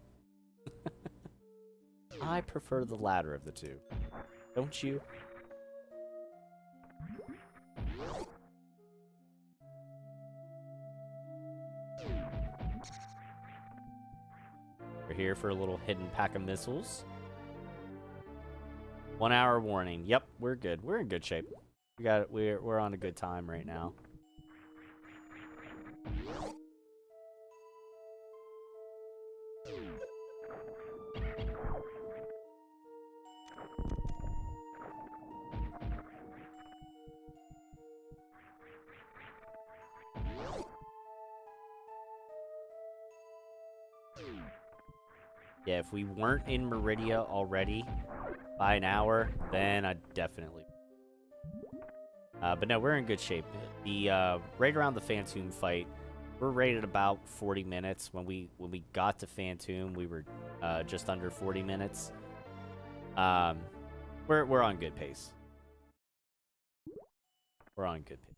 [SPEAKER 1] I prefer the latter of the two. Don't you? We're here for a little hidden pack of missiles. 1 hour warning. Yep, we're good. We're in good shape. We got it. We're on a good time right now. Yeah, if we weren't in Meridia already by an hour, then I'd definitely. But no, we're in good shape. The right around the Phantom fight, we're right at about 40 minutes. When we got to Phantom, we were just under 40 minutes. We're on good pace. We're on good pace.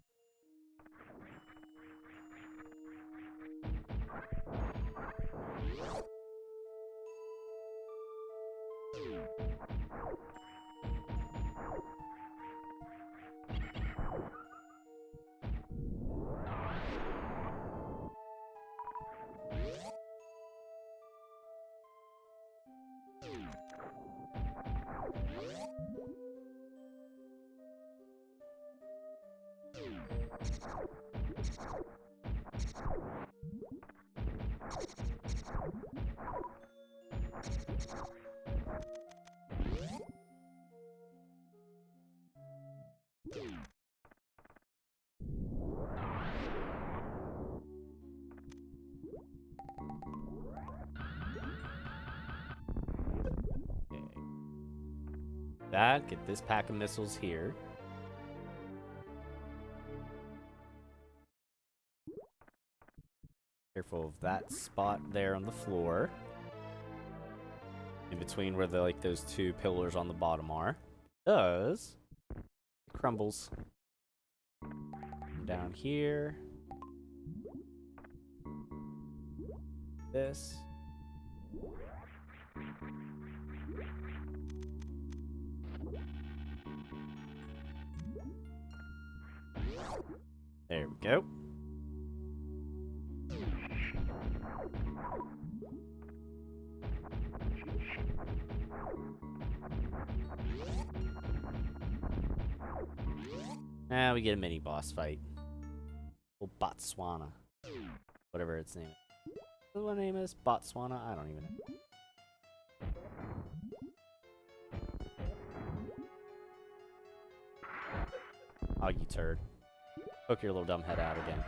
[SPEAKER 1] That, get this pack of missiles here. Careful of that spot there on the floor. In between where the those two pillars on the bottom are. Because it crumbles. Down here. This. There we go. Now we get a mini boss fight. Little Botswana. Whatever its name is. What the name is? Botswana? I don't even know. Oh, you turd. Poke your little dumb head out again.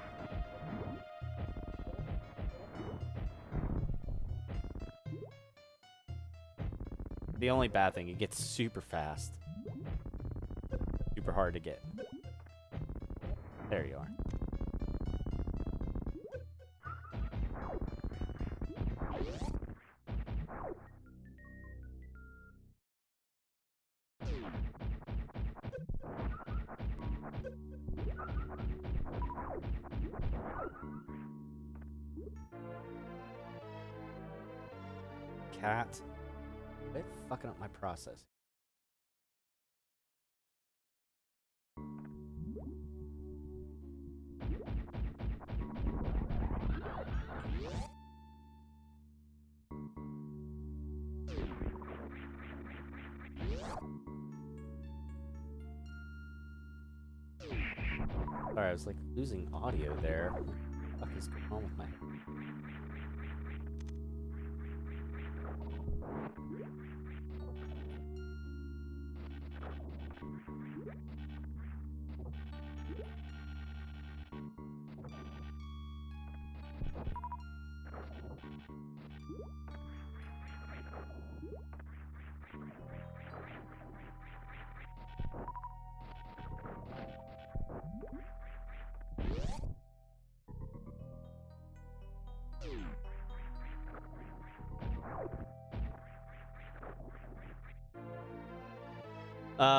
[SPEAKER 1] The only bad thing, it gets super fast. Super hard to get. There you are. Cat. Quit fucking up my process. Sorry, I was like losing audio there. What the fuck is going on with my...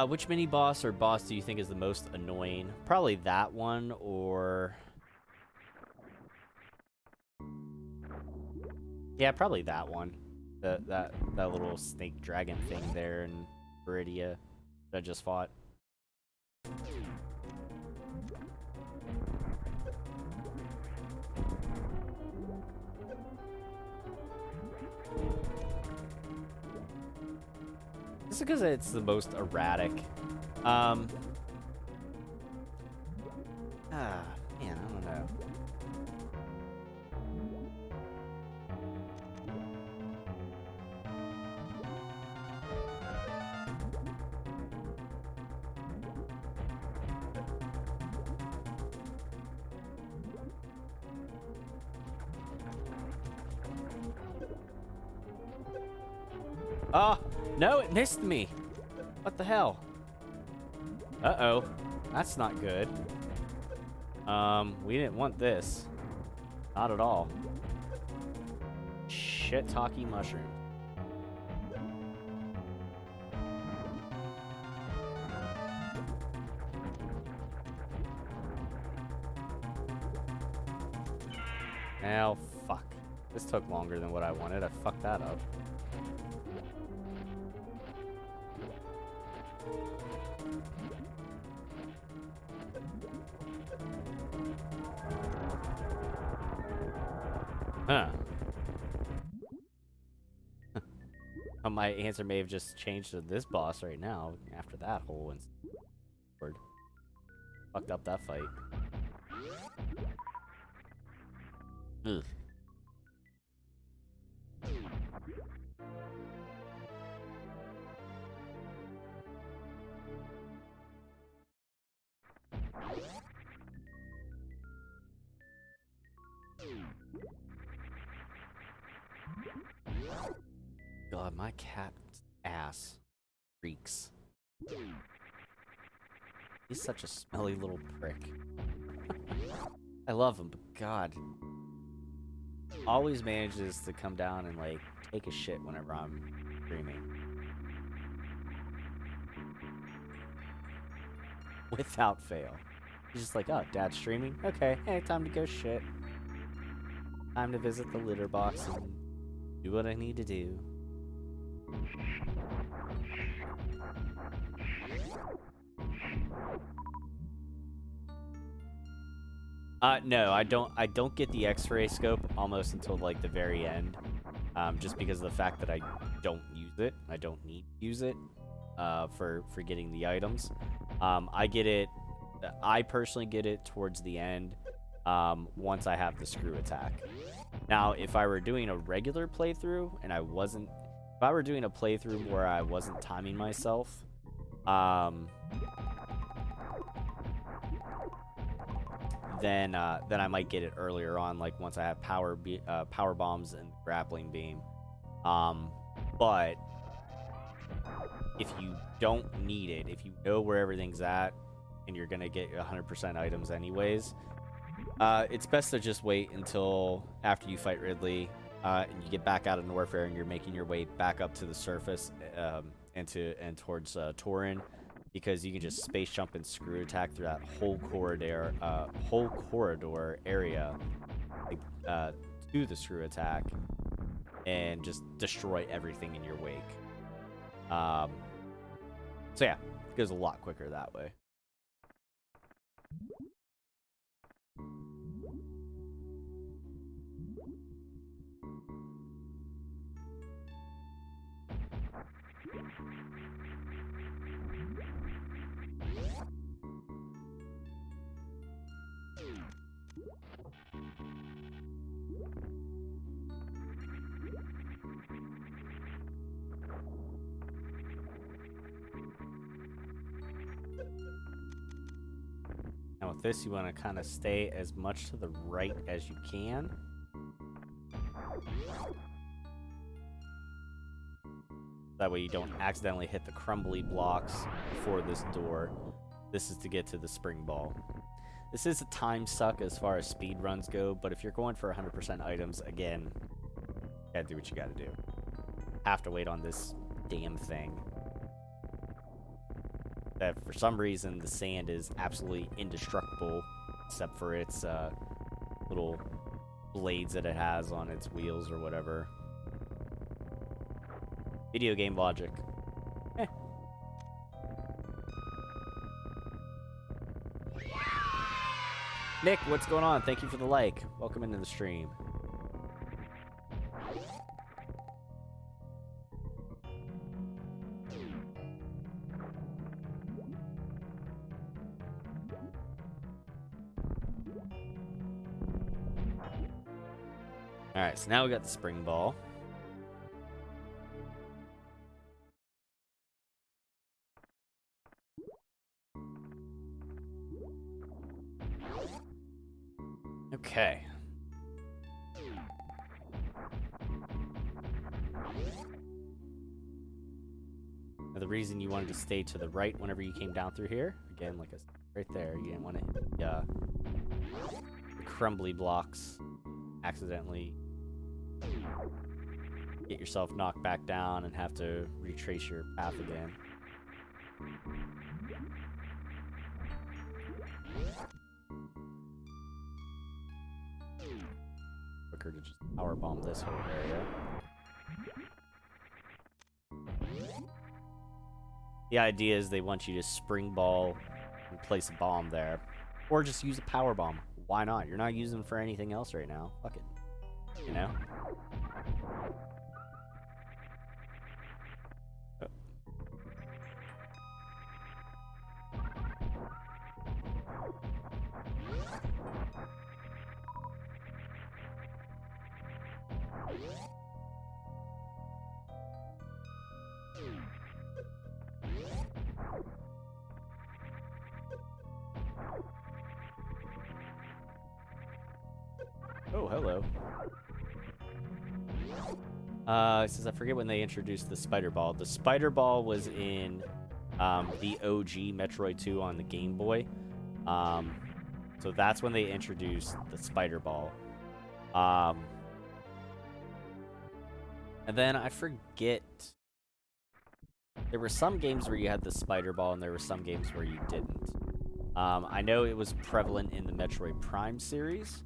[SPEAKER 1] Which mini boss or boss do you think is the most annoying? Probably that one, or yeah, probably that one. That little snake dragon thing there in Viridia that I just fought. Just because it's the most erratic. Man, I don't know. Oh, no, it missed me. What the hell? Uh-oh. That's not good. We didn't want this. Not at all. Shit-talky mushrooms. Now, fuck. This took longer than what I wanted. I fucked that up. Huh. My answer may have just changed to this boss right now after that whole word. Fucked up that fight. Ugh. God, my cat's ass reeks. He's such a smelly little prick. I love him, but God. Always manages to come down and, like, take a shit whenever I'm streaming. Without fail. He's just like, oh, Dad's streaming? Okay, hey, time to go shit. Time to visit the litter box and do what I need to do. No, I don't get the X-ray scope almost until like the very end, just because of the fact that I don't use it. I don't need to use it for getting the items. I personally get it towards the end, once I have the screw attack. Now, if I were doing a regular playthrough and if I were doing a playthrough where I wasn't timing myself, then I might get it earlier on, like once I have power bombs and grappling beam. But if you don't need it, if you know where everything's at, and you're gonna get 100% items anyways, it's best to just wait until after you fight Ridley, and you get back out of Norfair and you're making your way back up to the surface, and towards Torin, because you can just space jump and screw attack through that whole corridor area, like, to the screw attack, and just destroy everything in your wake. So yeah, it goes a lot quicker that way. Now with this, you want to kind of stay as much to the right as you can. That way you don't accidentally hit the crumbly blocks for this door. This is to get to the spring ball. This is a time suck as far as speed runs go, but if you're going for 100% items, again, you gotta do what you gotta do. Have to wait on this damn thing. that for some reason the sand is absolutely indestructible, except for its little blades that it has on its wheels or whatever. Video game logic. Eh. Nick, what's going on? Thank you for the like. Welcome into the stream. Alright, so now we got the spring ball. Okay. Now the reason you wanted to stay to the right whenever you came down through here, again, like right there, you didn't want to hit the crumbly blocks accidentally. Get yourself knocked back down and have to retrace your path again. Quicker to just powerbomb this whole area. The idea is they want you to spring ball and place a bomb there. Or just use a power bomb. Why not? You're not using them for anything else right now. Fuck it. You know? Oh, hello. It says I forget when they introduced the spider ball. The spider ball was in the OG Metroid 2 on the Game Boy. So that's when they introduced the spider ball. And then I forget. There were some games where you had the spider ball, and there were some games where you didn't. I know it was prevalent in the Metroid Prime series.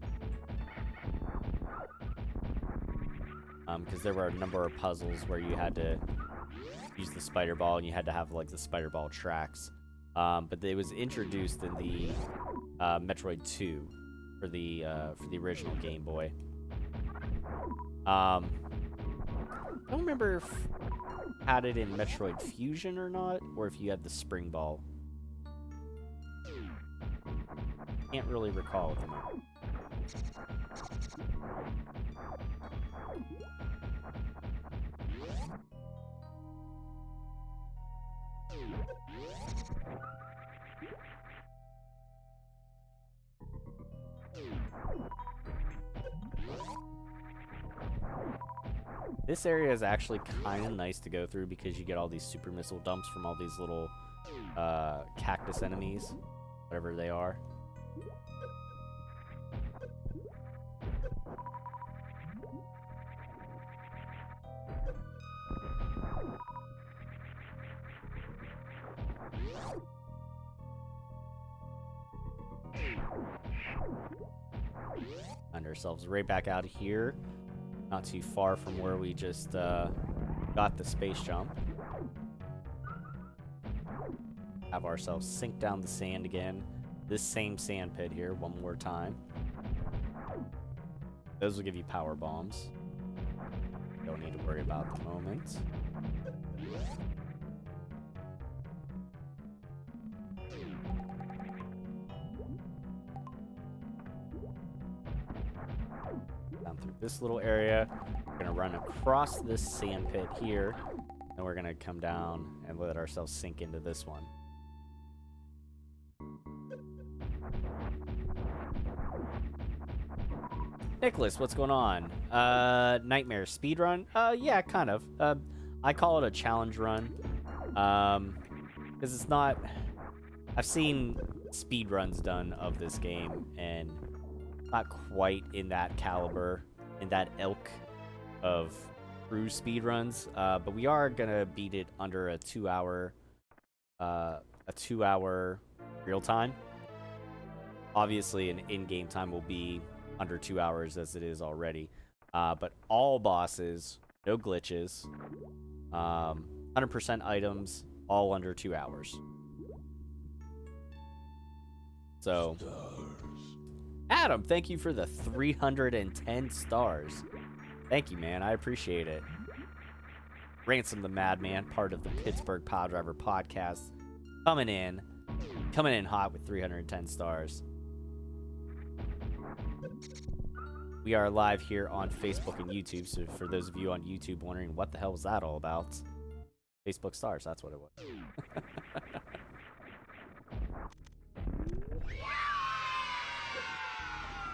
[SPEAKER 1] Because there were a number of puzzles where you had to use the spider ball, and you had to have like the spider ball tracks. But it was introduced in the Metroid 2 for the original Game Boy. I don't remember if you had it in Metroid Fusion or not, or if you had the spring ball. Can't really recall at the moment. This area is actually kind of nice to go through because you get all these super missile dumps from all these little cactus enemies, whatever they are. Find ourselves right back out here. Not too far from where we just got the space jump. Have ourselves sink down the sand again. This same sand pit here one more time. Those will give you power bombs. Don't need to worry about at the moment. Down through this little area. We're gonna run across this sand pit here, and we're gonna come down and let ourselves sink into this one. Nicholas, what's going on? Nightmare speedrun? Yeah, kind of. I call it a challenge run. Because it's not... I've seen speedruns done of this game, and not quite in that caliber, in that ilk of true speedruns. But we are gonna beat it under a 2-hour a 2-hour real time. Obviously, an in-game time will be under 2 hours as it is already. But all bosses, no glitches, 100% items, all under 2 hours. So, Adam, thank you for the 310 stars. Thank you, man. I appreciate it. Ransom the Madman, part of the Pittsburgh Poddriver podcast, coming in hot with 310 stars. We are live here on Facebook and YouTube, so for those of you on YouTube wondering what the hell was that all about, Facebook stars, that's what it was.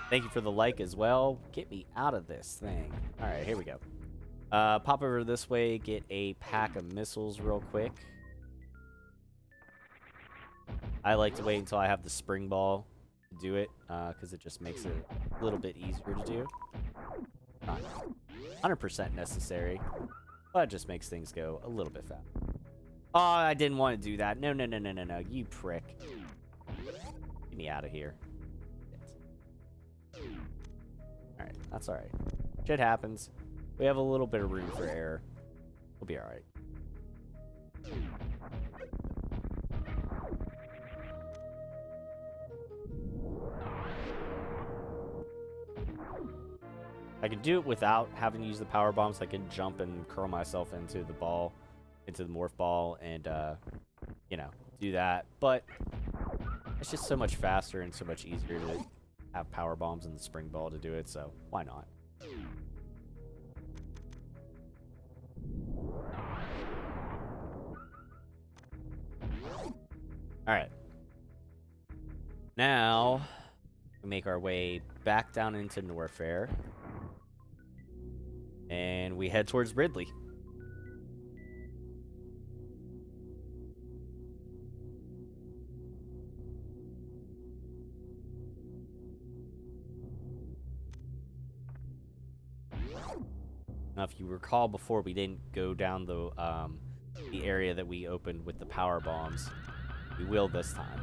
[SPEAKER 1] Thank you for the like as well. Get me out of this thing. All right, here we go. Pop over this way, get a pack of missiles real quick. I like to wait until I have the spring ball to do it, because it just makes it a little bit easier to do. Not 100% necessary, but it just makes things go a little bit faster. Oh, I didn't want to do that. No, you prick. Get me out of here. Alright, that's alright. Shit happens. We have a little bit of room for error. We'll be alright. I can do it without having to use the power bombs. I can jump and curl myself into the ball, into the morph ball, and, you know, do that. But it's just so much faster and so much easier to have power bombs and the spring ball to do it, so why not? Alright. Now, we make our way back down into Norfair. And we head towards Ridley. Now, if you recall before, we didn't go down the area that we opened with the power bombs. We will this time.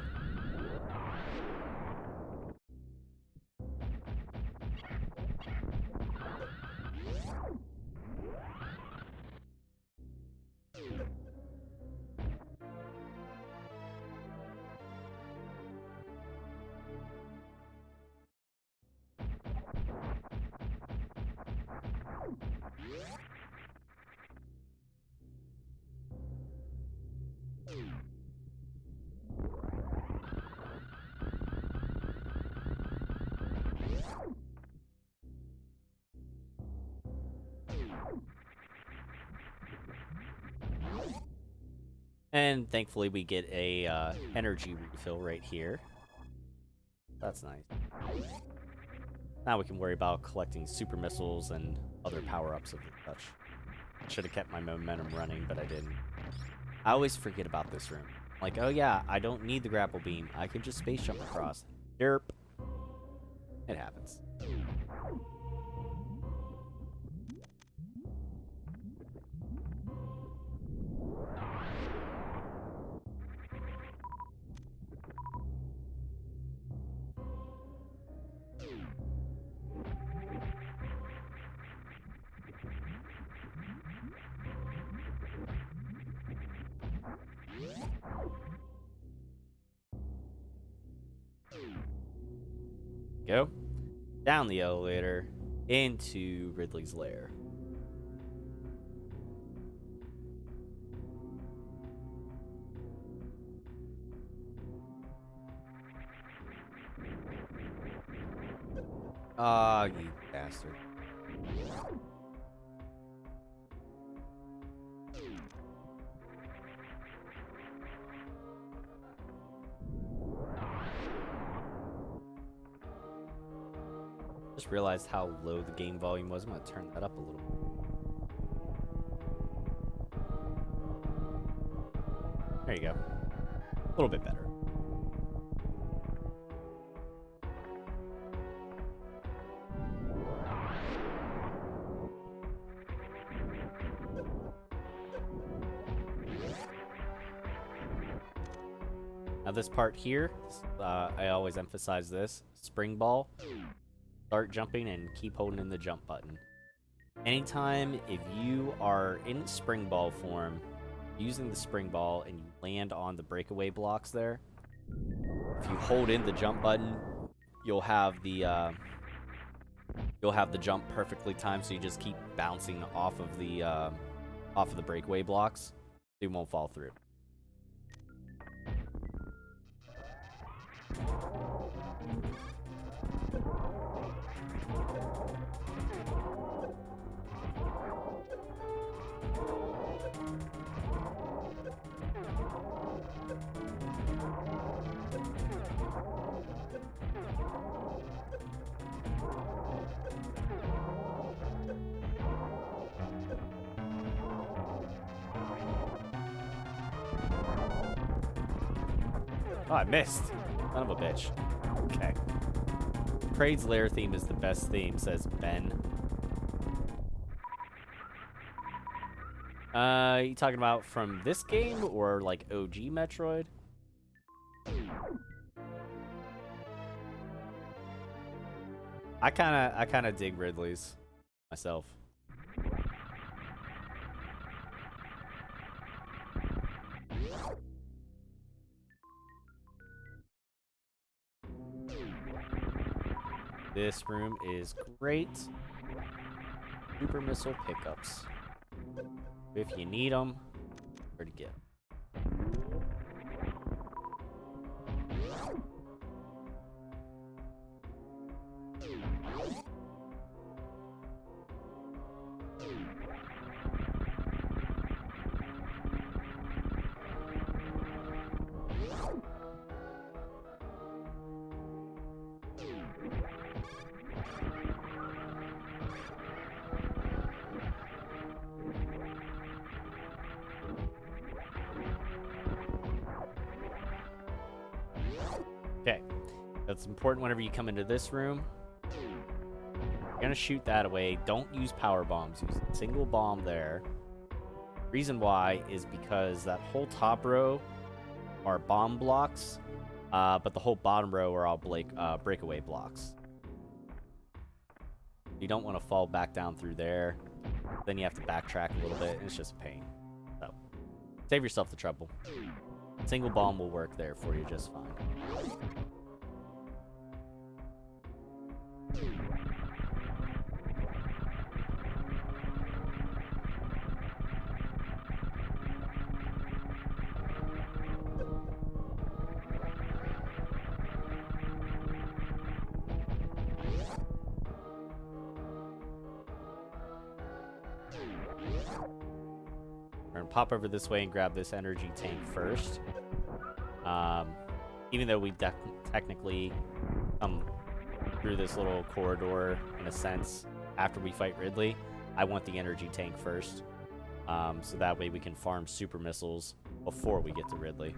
[SPEAKER 1] And thankfully we get a energy refill right here. That's nice. Now we can worry about collecting super missiles and other power-ups of the such. Should have kept my momentum running, but I didn't. I always forget about this room. Like, oh yeah, I don't need the grapple beam. I can just space jump across. Derp. It happens. Go down the elevator into Ridley's lair. Ah, you bastard. Just realized how low the game volume was. I'm gonna turn that up a little bit. There you go. A little bit better. Now this part here, I always emphasize this. Spring ball. Start jumping and keep holding in the jump button. Anytime if you are in spring ball form, using the spring ball and you land on the breakaway blocks there, if you hold in the jump button, you'll have the jump perfectly timed, so you just keep bouncing off of the breakaway blocks, so you won't fall through. Oh, I missed. Son of a bitch. Okay. Kraid's Lair theme is the best theme, says Ben. You talking about from this game or like OG Metroid? I kinda dig Ridley's myself. This room is great. Super missile pickups. If you need them, where to get 'em. Okay, that's important whenever you come into this room. You're gonna shoot that away. Don't use power bombs. Use a single bomb there. Reason why is because that whole top row are bomb blocks, but the whole bottom row are all breakaway blocks. You don't want to fall back down through there. Then you have to backtrack a little bit, and it's just a pain. So, save yourself the trouble. Single bomb will work there for you just fine. We're gonna pop over this way and grab this energy tank first. Even though we technically come through this little corridor, in a sense, after we fight Ridley, I want the energy tank first. So that way we can farm super missiles before we get to Ridley.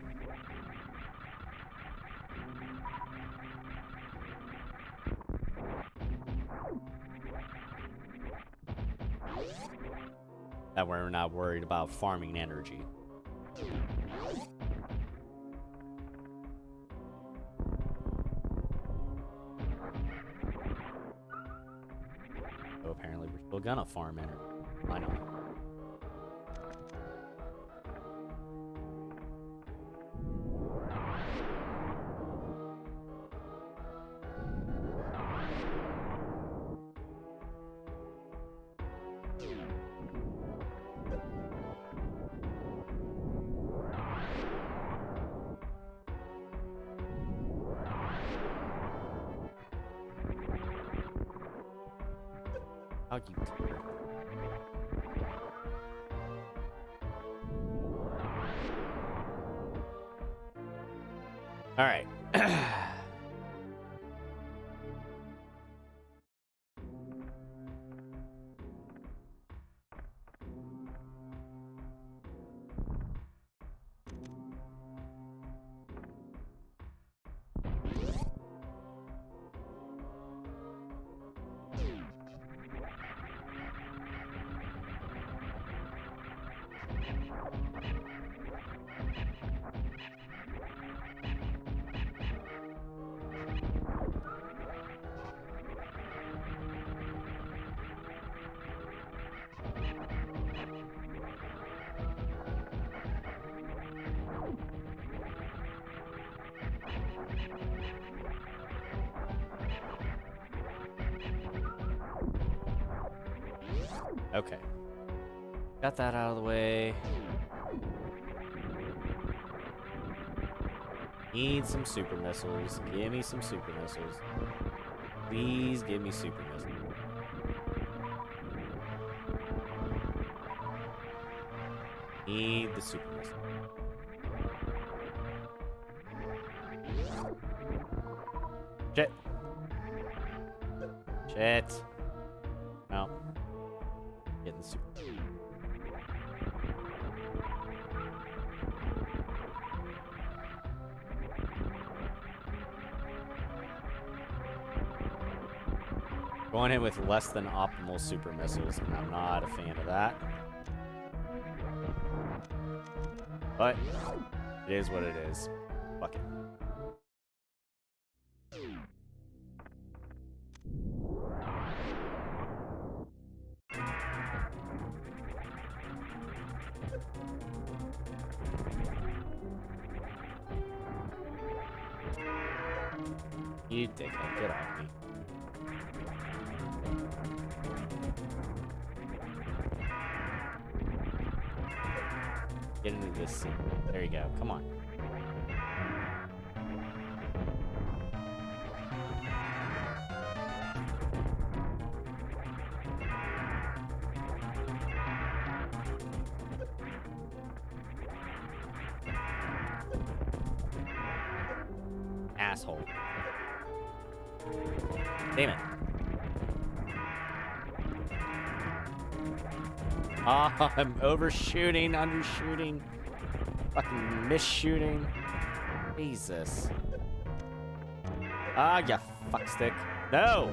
[SPEAKER 1] That way we're not worried about farming energy. So apparently we're still gonna farm energy. Why not? How you turd. All right. Okay. Got that out of the way. Need some super missiles. Give me some super missiles. Please give me super missiles. Need the super missile. Shit. Shit. No. Getting the super. Going in with less than optimal super missiles, and I'm not a fan of that. But it is what it is. Fuck it. You dickhead, get off me. Get into this seat. There you go. Come on. Asshole. Damn it. Ah, I'm overshooting, undershooting, fucking misshooting. Jesus. Ah, you fuckstick. No!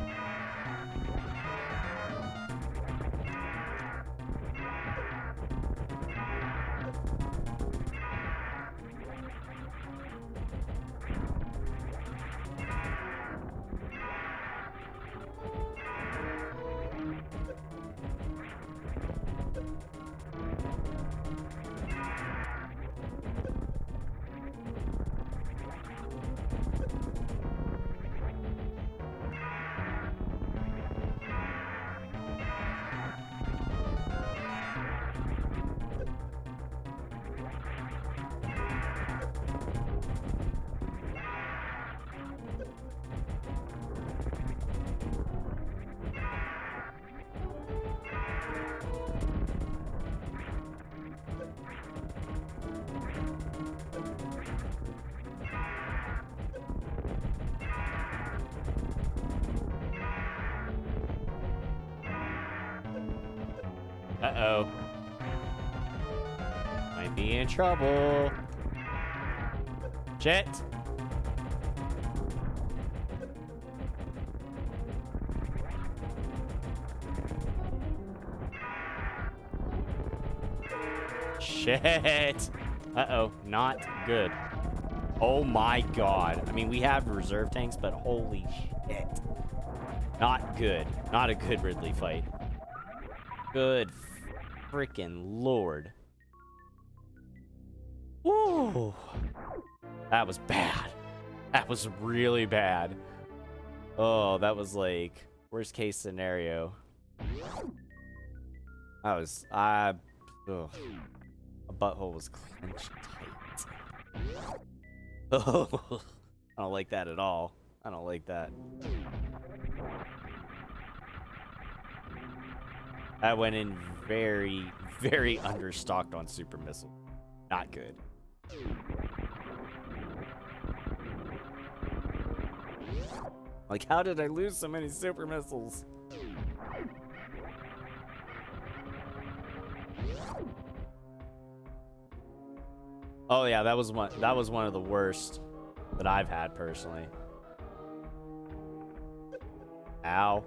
[SPEAKER 1] Uh-oh. Might be in trouble. Shit. Shit. Uh-oh. Not good. Oh my god. I mean, we have reserve tanks, but holy shit. Not good. Not a good Ridley fight. Good freaking lord. Woo. That was bad. That was really bad. Oh, that was like worst case scenario. That was ugh. A butthole was clenched tight. Oh, I don't like that at all. I don't like that. I went in very, very understocked on super missile. Not good. Like, how did I lose so many super missiles? Oh yeah, that was one of the worst that I've had personally. Ow.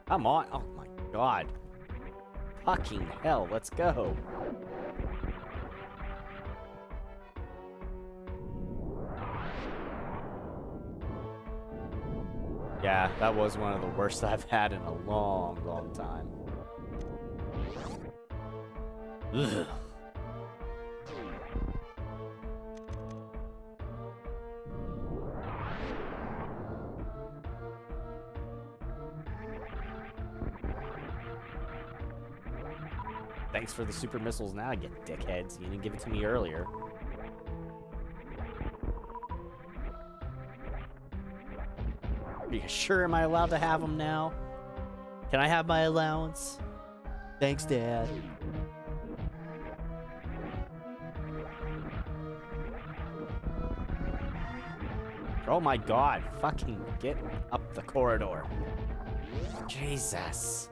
[SPEAKER 1] Come on. Oh my god. Fucking hell, let's go. Yeah, that was one of the worst I've had in a long, long time. Ugh. Thanks for the super missiles now, you dickheads. You didn't give it to me earlier. Are you sure am I allowed to have them now? Can I have my allowance? Thanks, Dad. Oh my god, fucking get up the corridor. Jesus.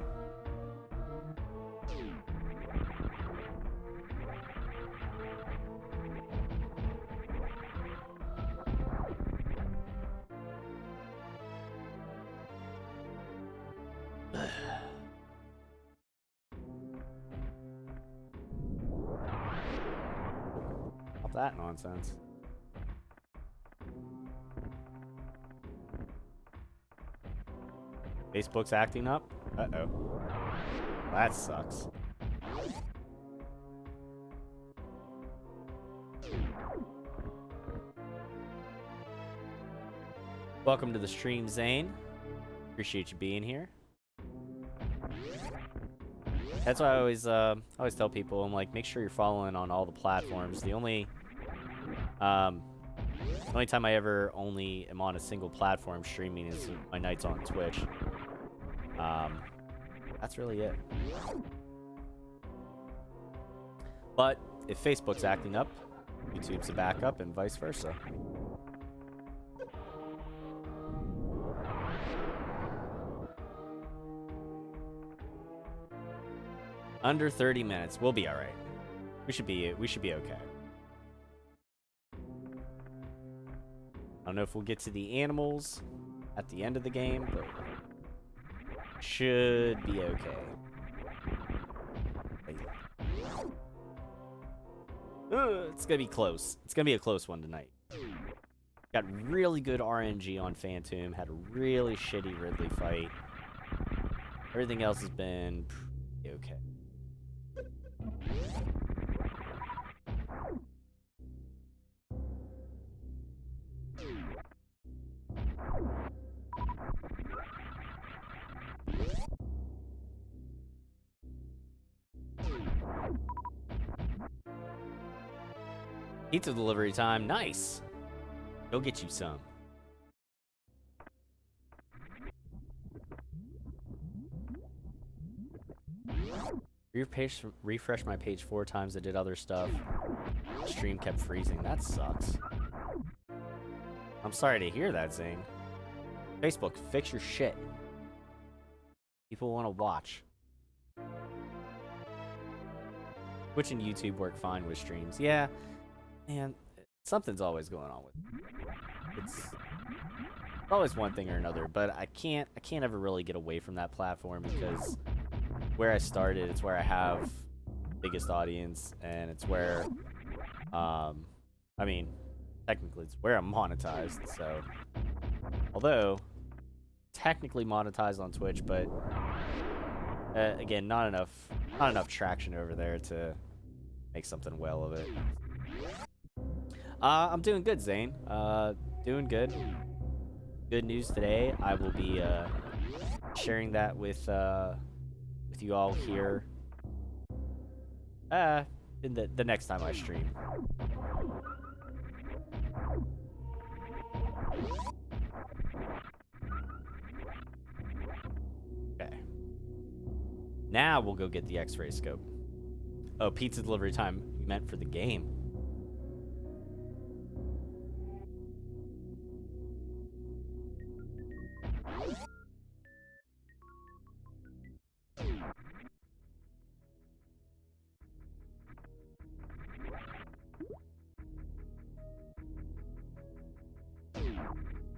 [SPEAKER 1] Stop that nonsense. Facebook's acting up? Uh-oh. That sucks. Welcome to the stream, Zane. Appreciate you being here. That's why I always tell people, I'm like, make sure you're following on all the platforms. The only time I ever only am on a single platform streaming is my nights on Twitch. That's really it. But if Facebook's acting up, YouTube's a backup and vice versa. Under 30 minutes. We'll be all right. We should be okay. I don't know if we'll get to the animals at the end of the game, but should be okay. It's gonna be close. It's gonna be a close one tonight. Got really good RNG on Phantom. Had a really shitty Ridley fight. Everything else has been pretty okay. Pizza delivery time. Nice. Go get you some. Refresh my page 4 times. I did other stuff. Stream kept freezing. That sucks. I'm sorry to hear that, Zane. Facebook, fix your shit. People want to watch. Twitch and YouTube work fine with streams. Yeah, man, something's always going on with it. It's always one thing or another, but I can't ever really get away from that platform because where I started, it's where I have the biggest audience, and it's where, I mean, technically it's where I'm monetized, so, although, technically monetized on Twitch, but, again, not enough traction over there to make something well of it. I'm doing good, Zane. Doing good. Good news today. I will be sharing that with you all here in the next time I stream. Okay. Now we'll go get the X-ray scope. Oh, pizza delivery time. You meant for the game.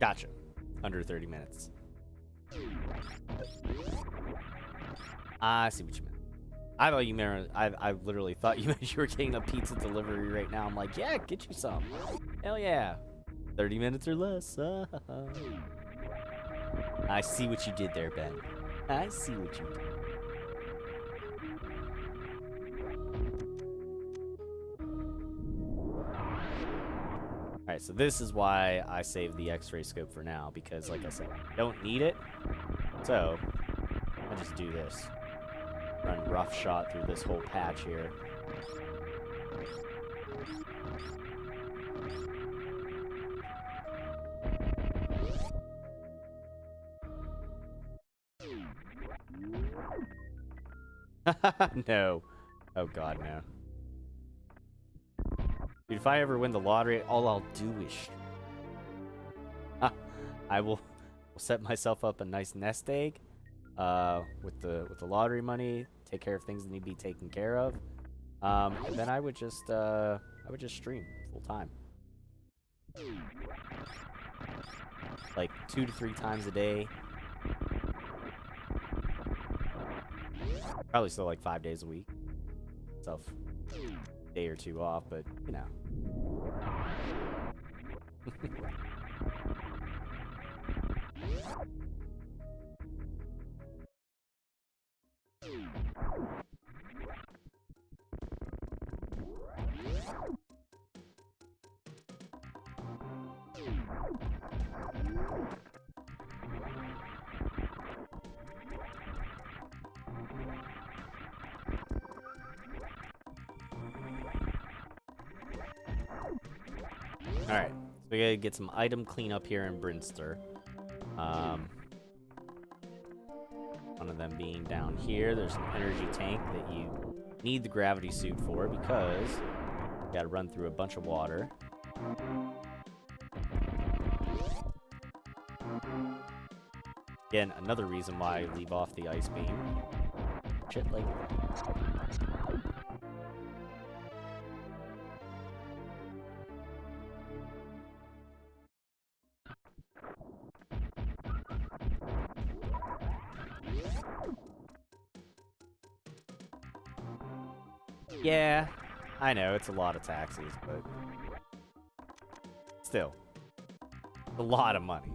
[SPEAKER 1] Gotcha. Under 30 minutes. I see what you meant. I thought you meant, I literally thought you meant you were getting a pizza delivery right now. I'm like, yeah, get you some. Hell yeah. 30 minutes or less. I see what you did there, Ben. I see what you did. Alright, so this is why I saved the X-ray scope for now, because like I said, I don't need it. So, I just do this. run roughshod through this whole patch here. No. Oh god, no. Dude, if I ever win the lottery, all I'll do is I will set myself up a nice nest egg with the lottery money, take care of things that need to be taken care of. And then I would just stream full time. Like 2 to 3 times a day. Probably still like 5 days a week. Self day or 2 off, but you know. Alright, so we gotta get some item cleanup here in Brinster. One of them being down here. There's an energy tank that you need the gravity suit for because you gotta run through a bunch of water. Again, another reason why I leave off the ice beam. Shit like that. Yeah, I know, it's a lot of taxes, but still, a lot of money.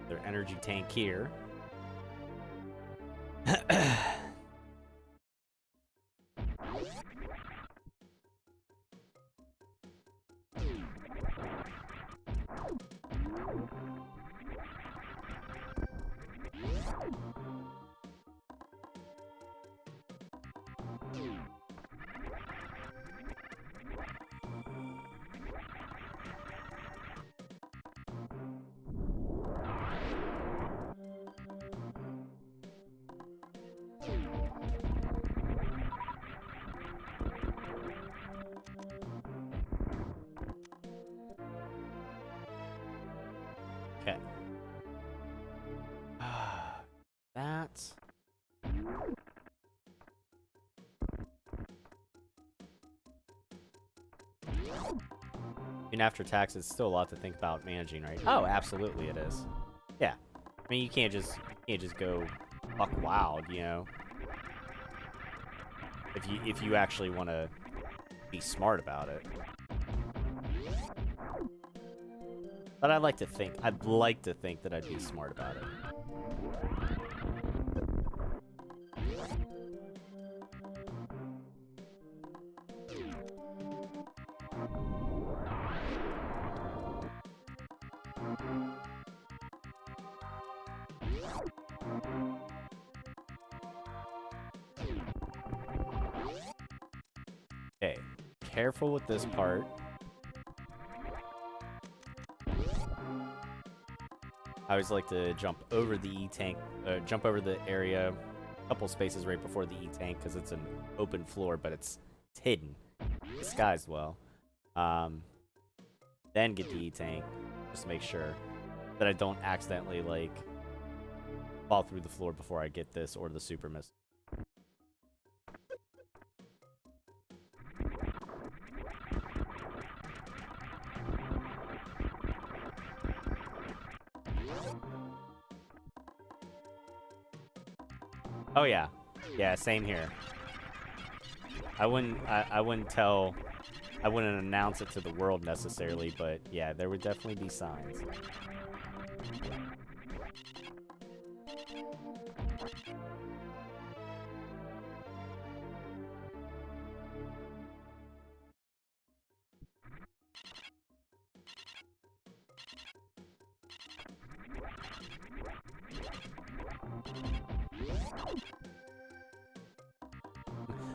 [SPEAKER 1] Their energy tank here. Okay. That. And after taxes, it's still a lot to think about managing, right? Oh, absolutely it is. Yeah. I mean, you can't just go buck wild, you know. If you actually want to be smart about it. But I'd like to think that I'd be smart about it. Okay, careful with this part. I always like to jump over the E-tank, jump over the area, a couple spaces right before the E-tank, because it's an open floor, but it's hidden, disguised well. Then get the E-tank, just to make sure that I don't accidentally, like, fall through the floor before I get this or the super missile. Oh yeah, yeah, same here. I wouldn't tell, I wouldn't announce it to the world necessarily, but yeah, there would definitely be signs.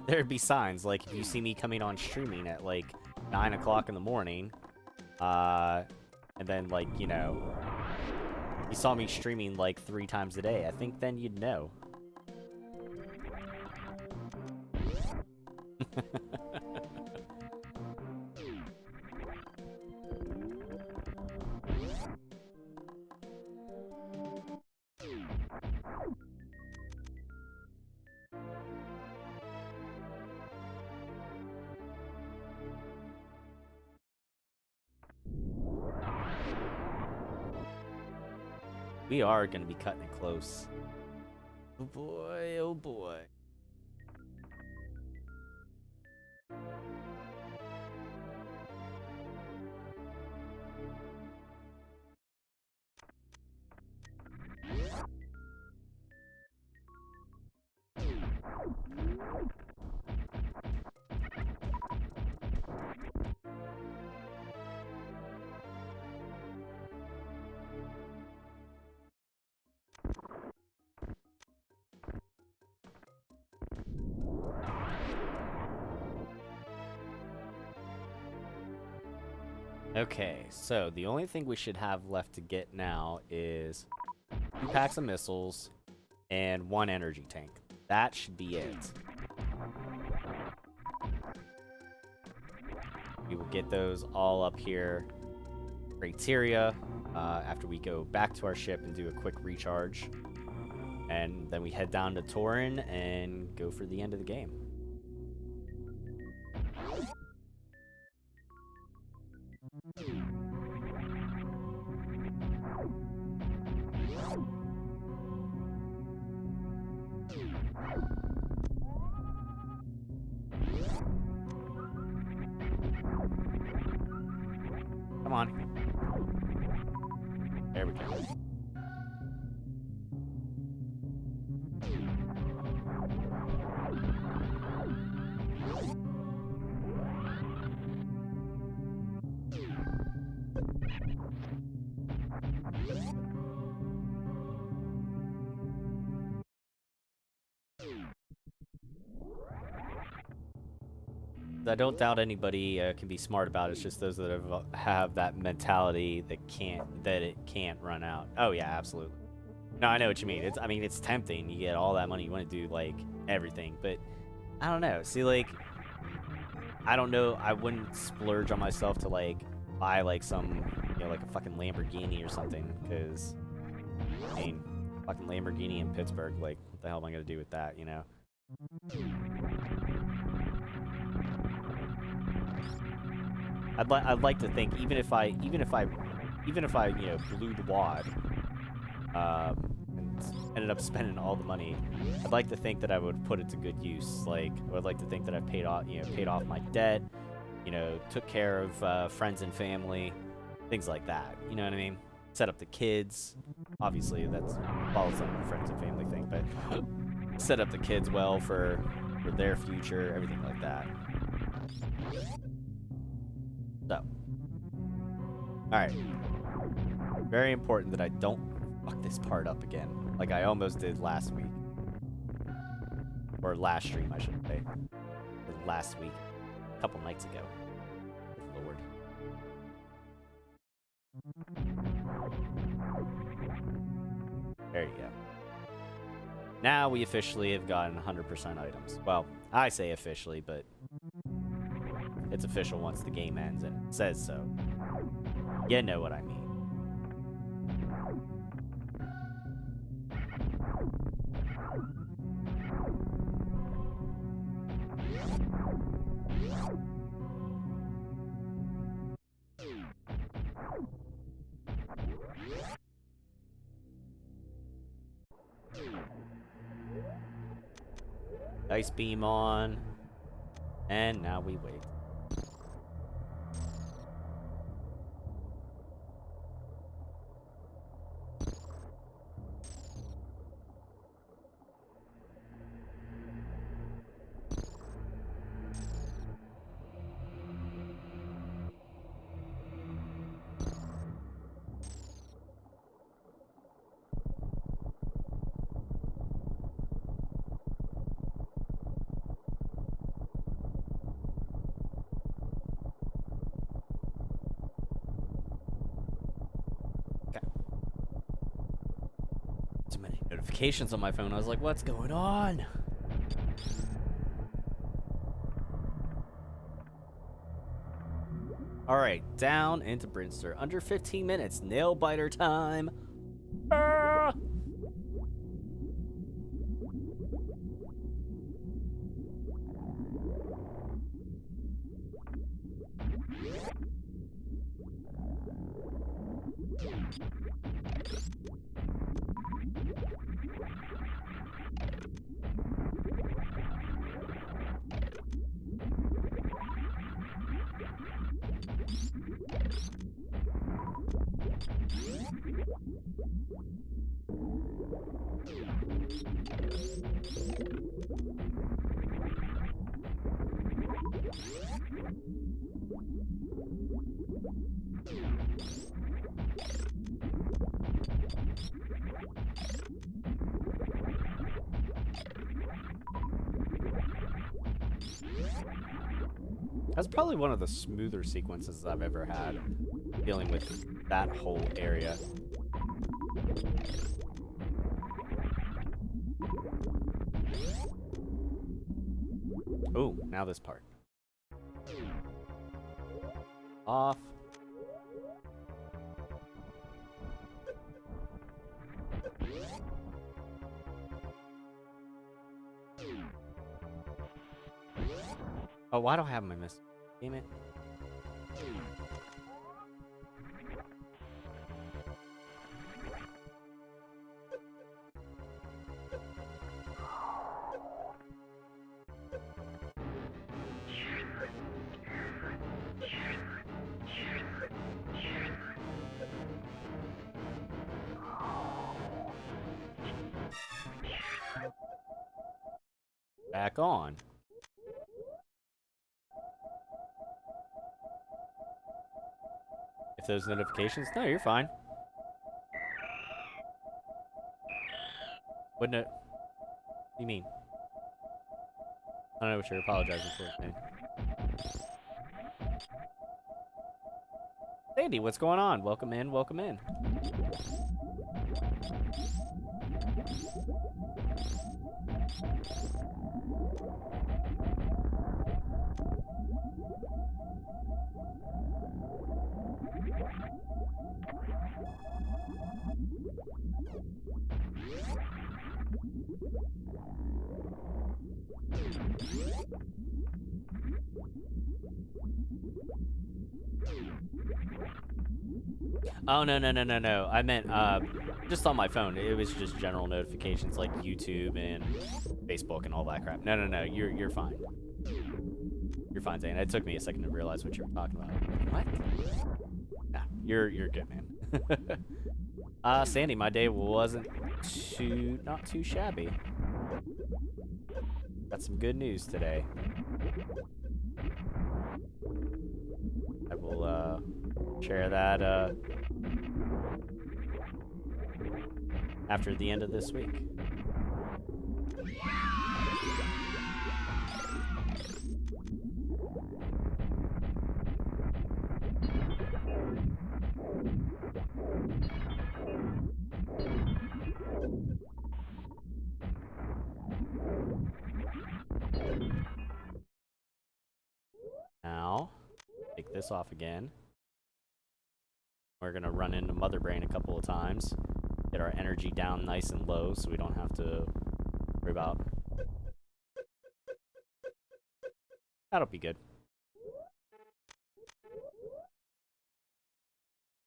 [SPEAKER 1] There'd be signs, like if you see me coming on streaming at like 9 o'clock in the morning, and then like, you know, you saw me streaming like 3 times a day, I think then you'd know. We are gonna be cutting it close. Oh boy, oh boy. Okay, so the only thing we should have left to get now is 2 packs of missiles and 1 energy tank. That should be it. We will get those all up here. Criteria, after we go back to our ship and do a quick recharge. And then we head down to Torin and go for the end of the game. Come on. There we go. I don't doubt anybody can be smart about it. It's just those that have that mentality that it can't run out. Oh yeah, absolutely. No, I know what you mean. I mean, it's tempting. You get all that money, you want to do like everything, but I don't know. See, like, I don't know. I wouldn't splurge on myself to like buy like some, you know, like a fucking Lamborghini or something, because I mean, fucking Lamborghini in Pittsburgh. Like, what the hell am I gonna do with that? You know. I'd like to think even if I you know, blew the wad, and ended up spending all the money, I'd like to think that I would put it to good use. Like, I would like to think that I've paid off my debt, you know, took care of friends and family, things like that. You know what I mean? Set up the kids. Obviously, that's follows under the friends and family thing, but set up the kids well for their future, everything like that. So, alright. Very important that I don't fuck this part up again, like I almost did last week. Or last stream, I should say. Or last week. A couple nights ago. Good lord. There you go. Now we officially have gotten 100% items. Well, I say officially, but it's official once the game ends and it says so. You know what I mean. Ice beam on. And now we wait. Too many notifications on my phone. I was like, what's going on? Alright, down into Brinster. Under 15 minutes. Nail biter time. Ah! That's probably one of the smoother sequences I've ever had dealing with that whole area. Oh, now this part. Off. Oh, why don't I have my miss? Damn it. Back on. If those notifications, no, you're fine. Wouldn't it? What do you mean? I don't know what you're apologizing for, man. Sandy, what's going on? Welcome in, welcome in. Oh, no. I meant, just on my phone. It was just general notifications like YouTube and Facebook and all that crap. No. You're fine. You're fine, Zane. It took me a second to realize what you were talking about. What? Nah, you're good, man. Sandy, my day wasn't not too shabby. Got some good news today. I will, share that, after the end of this week. Now, take this off again. We're gonna run into Mother Brain a couple of times. Get our energy down nice and low so we don't have to worry about. That'll be good.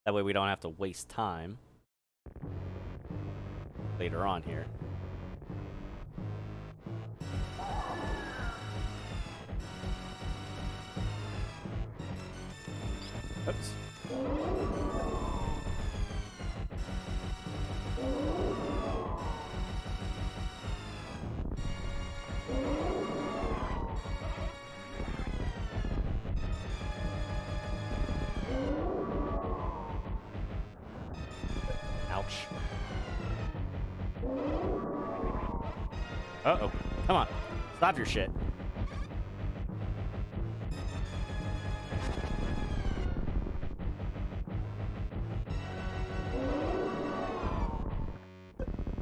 [SPEAKER 1] That way we don't have to waste time later on here. Oops. Ouch. Uh-oh. Come on. Stop your shit.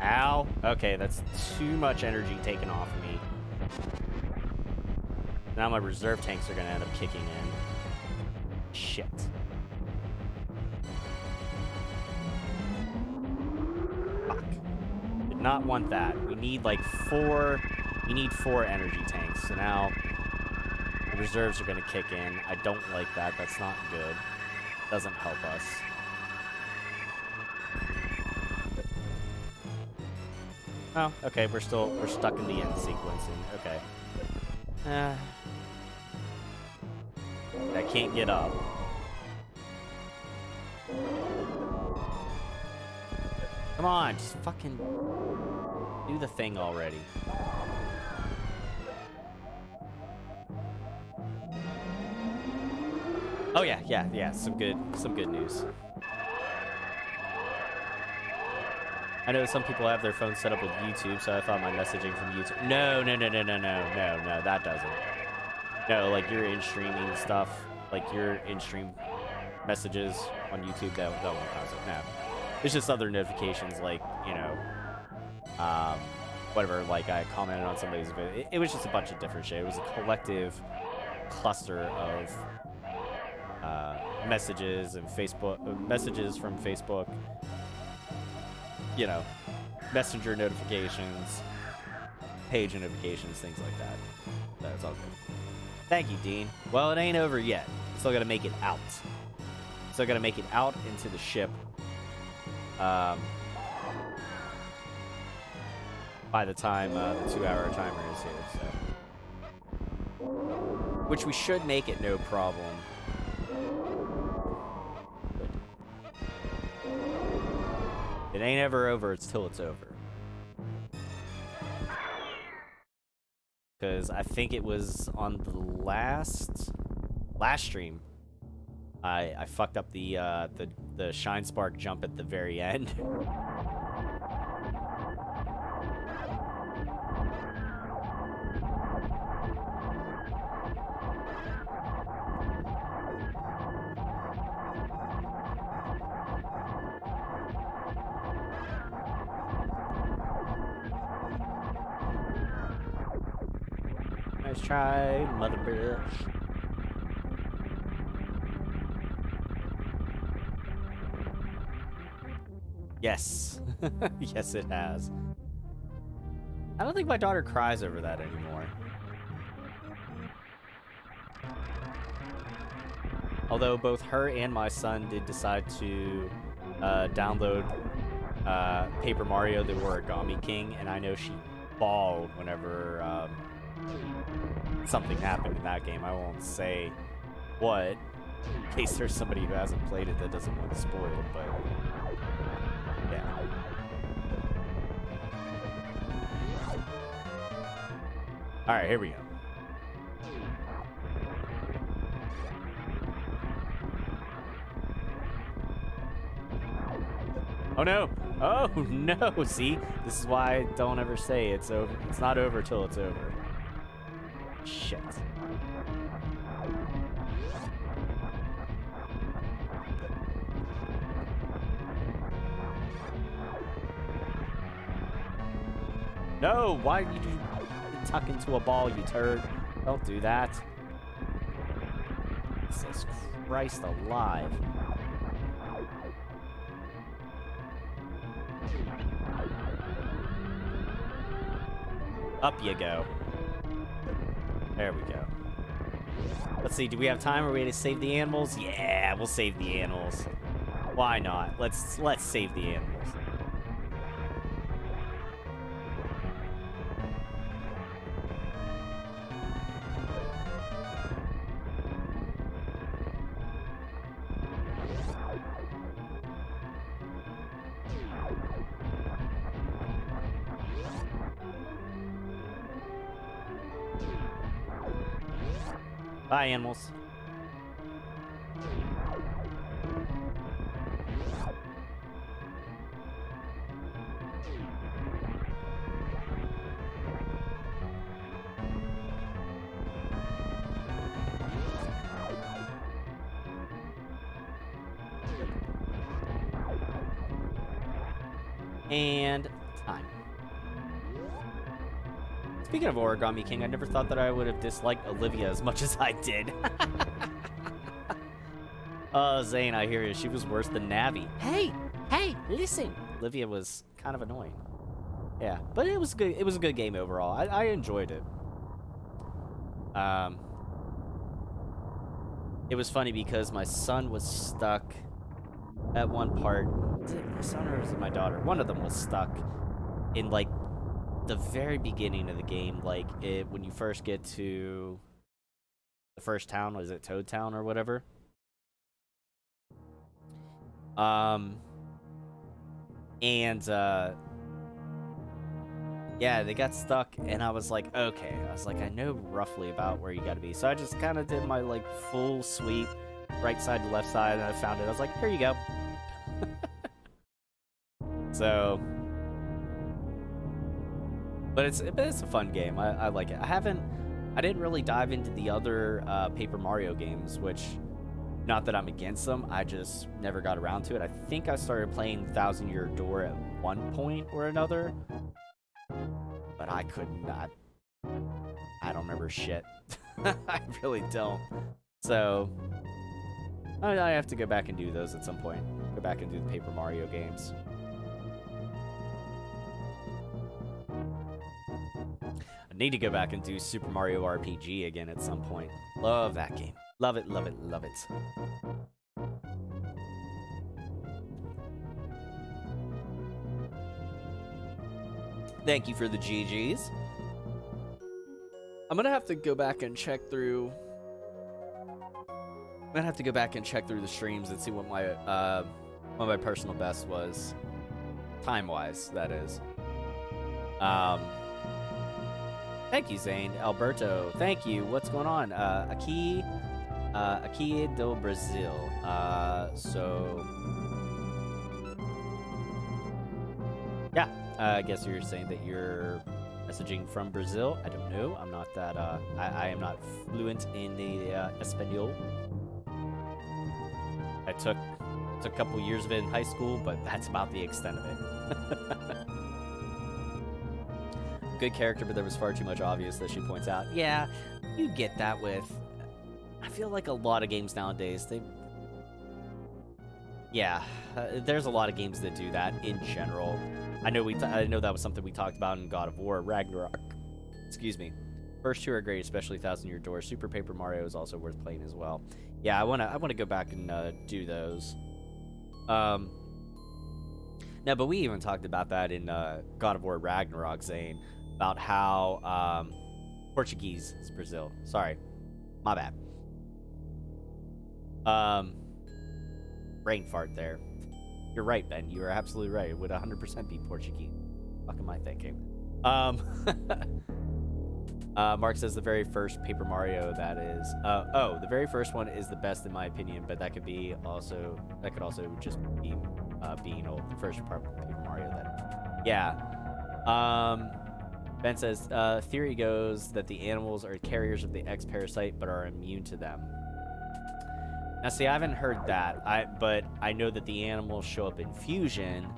[SPEAKER 1] Ow. Okay, that's too much energy taken off me. Now my reserve tanks are gonna end up kicking in. Shit. Fuck. Did not want that. We need like 4... We need 4 energy tanks. So now the reserves are gonna kick in. I don't like that. That's not good. Doesn't help us. Oh, okay, we're stuck in the end sequencing. Okay. I can't get up. Come on, just fucking do the thing already. Oh yeah, some good news. I know some people have their phones set up with YouTube, so I thought my messaging from YouTube. No, that doesn't. No, like your in-streaming stuff, like your in-stream messages on YouTube, that won't cause it. No, it's just other notifications, like, you know, whatever. Like I commented on somebody's video. It was just a bunch of different shit. It was a collective cluster of messages and messages from Facebook. You know, messenger notifications, page notifications, things like that. That's all good. Thank you, Dean. Well, it ain't over yet. Still gotta make it out. Still gotta make it out into the ship. By the time the 2-hour timer is here, so. Which we should make it no problem. It ain't ever over till it's over. Because I think it was on the last stream, I fucked up the Shine Spark jump at the very end. Nice try, mother bitch. Yes. Yes, it has. I don't think my daughter cries over that anymore. Although both her and my son did decide to download Paper Mario the Origami King, and I know she bawled whenever something happened in that game. I won't say what, in case there's somebody who hasn't played it that doesn't want it spoiled, but yeah. Alright, here we go. Oh no! Oh no! See? This is why I don't ever say it's over. It's not over till it's over. Shit. No! Why did you tuck into a ball, you turd? Don't do that. Jesus Christ alive. Up you go. There we go. Let's see, do we have time? Are we to save the animals? Yeah, we'll save the animals. Why not? Let's save the animals. Bye, animals. And time. Speaking of Origami King, I never thought that I would have disliked Olivia as much as I did. Oh, Zane, I hear you. She was worse than Navi. Hey, listen. Olivia was kind of annoying. Yeah, but it was good. It was a good game overall. I enjoyed it. It was funny because my son was stuck at one part. Was it my son or was it my daughter? One of them was stuck in like the very beginning of the game, like when you first get to the first town. Was it Toad Town or whatever? Yeah, they got stuck, and I was like, okay. I was like, I know roughly about where you got to be. So I just kind of did my, like, full sweep, right side to left side, and I found it. I was like, here you go. So, but it's a fun game. I like it. I didn't really dive into the other Paper Mario games, which, not that I'm against them, I just never got around to it. I think I started playing Thousand Year Door at one point or another, but I could not. I don't remember shit. I really don't. So, I have to go back and do those at some point. Go back and do the Paper Mario games. I need to go back and do Super Mario RPG again at some point. Love that game. Love it, love it, love it. Thank you for the GGs. I'm gonna have to go back and check through. I'm gonna have to go back and check through the streams and see what my personal best was, time-wise. That is. Thank you, Zane. Alberto, thank you. What's going on? Aqui do Brazil. So yeah, I guess you're saying that you're messaging from Brazil. I don't know. I'm not that. I am not fluent in the Espanol. I took a couple years of it in high school, but that's about the extent of it. Good character, but there was far too much obvious that she points out. Yeah, you get that with. I feel like a lot of games nowadays, there's a lot of games that do that in general. I know that was something we talked about in God of War Ragnarok. Excuse me. First two are great, especially Thousand Year Door. Super Paper Mario is also worth playing as well. Yeah, I wanna go back and do those. No, but we even talked about that in God of War Ragnarok, Zane, about how Portuguese is Brazil. Sorry, my bad. Brain fart there. You're right, Ben. You are absolutely right. It would 100% be Portuguese. Fuck am I thinking? Mark says the very first Paper Mario, that is. The very first one is the best in my opinion, but that could also just be being old. The first part of Paper Mario, then. Yeah. Ben says, theory goes that the animals are carriers of the X parasite, but are immune to them. Now, see, I haven't heard that, but I know that the animals show up in Fusion,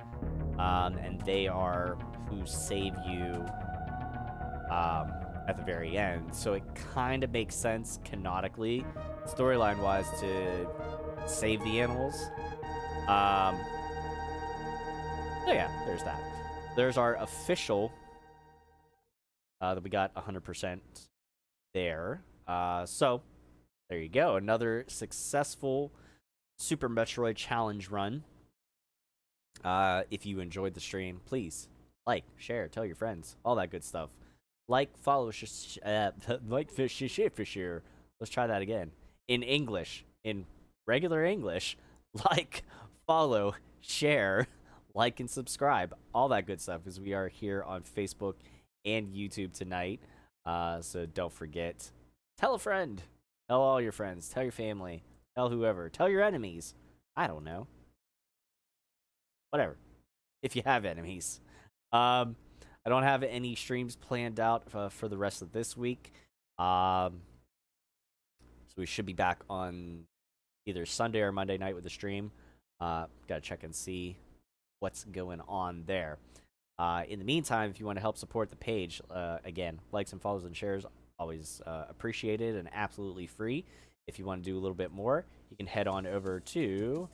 [SPEAKER 1] and they are who save you at the very end. So it kind of makes sense canonically, storyline-wise, to save the animals. So yeah, there's that. There's our official that we got 100% there. So there you go. Another successful Super Metroid challenge run. If you enjoyed the stream, please like, share, tell your friends, all that good stuff. Like, follow, like, share. Let's try that again. In English, in regular English, like, follow, share, like, and subscribe. All that good stuff, because we are here on Facebook and YouTube tonight. So don't forget, tell a friend. Tell all your friends. Tell your family. Tell whoever. Tell your enemies. I don't know. Whatever. If you have enemies. I don't have any streams planned out for the rest of this week. So we should be back on either Sunday or Monday night with a stream. Gotta check and see what's going on there. In the meantime, if you want to help support the page, again, likes and follows and shares always appreciated and absolutely free. If you want to do a little bit more, you can head on over to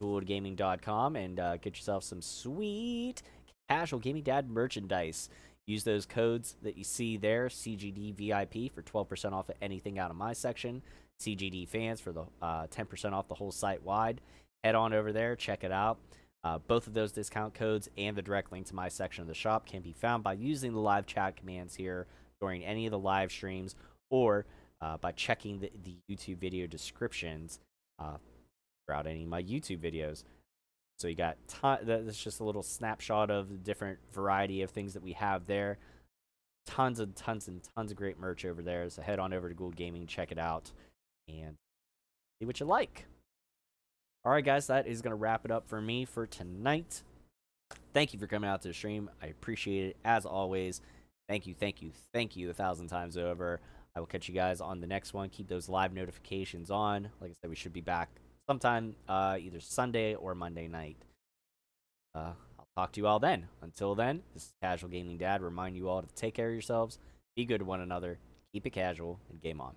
[SPEAKER 1] coolgaming.com and get yourself some sweet casual gaming dad merchandise. Use those codes that you see there, CGD VIP for 12% off of anything out of my section, CGD fans for the 10% off the whole site wide. Head on over there, check it out. Both of those discount codes and the direct link to my section of the shop can be found by using the live chat commands here during any of the live streams, or by checking the YouTube video descriptions throughout any of my YouTube videos. So you got that's just a little snapshot of the different variety of things that we have there. Tons and tons of great merch over there. So head on over to Ghoul Gaming, check it out, and see what you like. All right, guys, that is going to wrap it up for me for tonight. Thank you for coming out to the stream. I appreciate it, as always. Thank you 1,000 times over. I will catch you guys on the next one. Keep those live notifications on. Like I said, we should be back sometime either Sunday or Monday night. I'll talk to you all then. Until then, this is Casual Gaming Dad. Remind you all to take care of yourselves, be good to one another, keep it casual, and game on.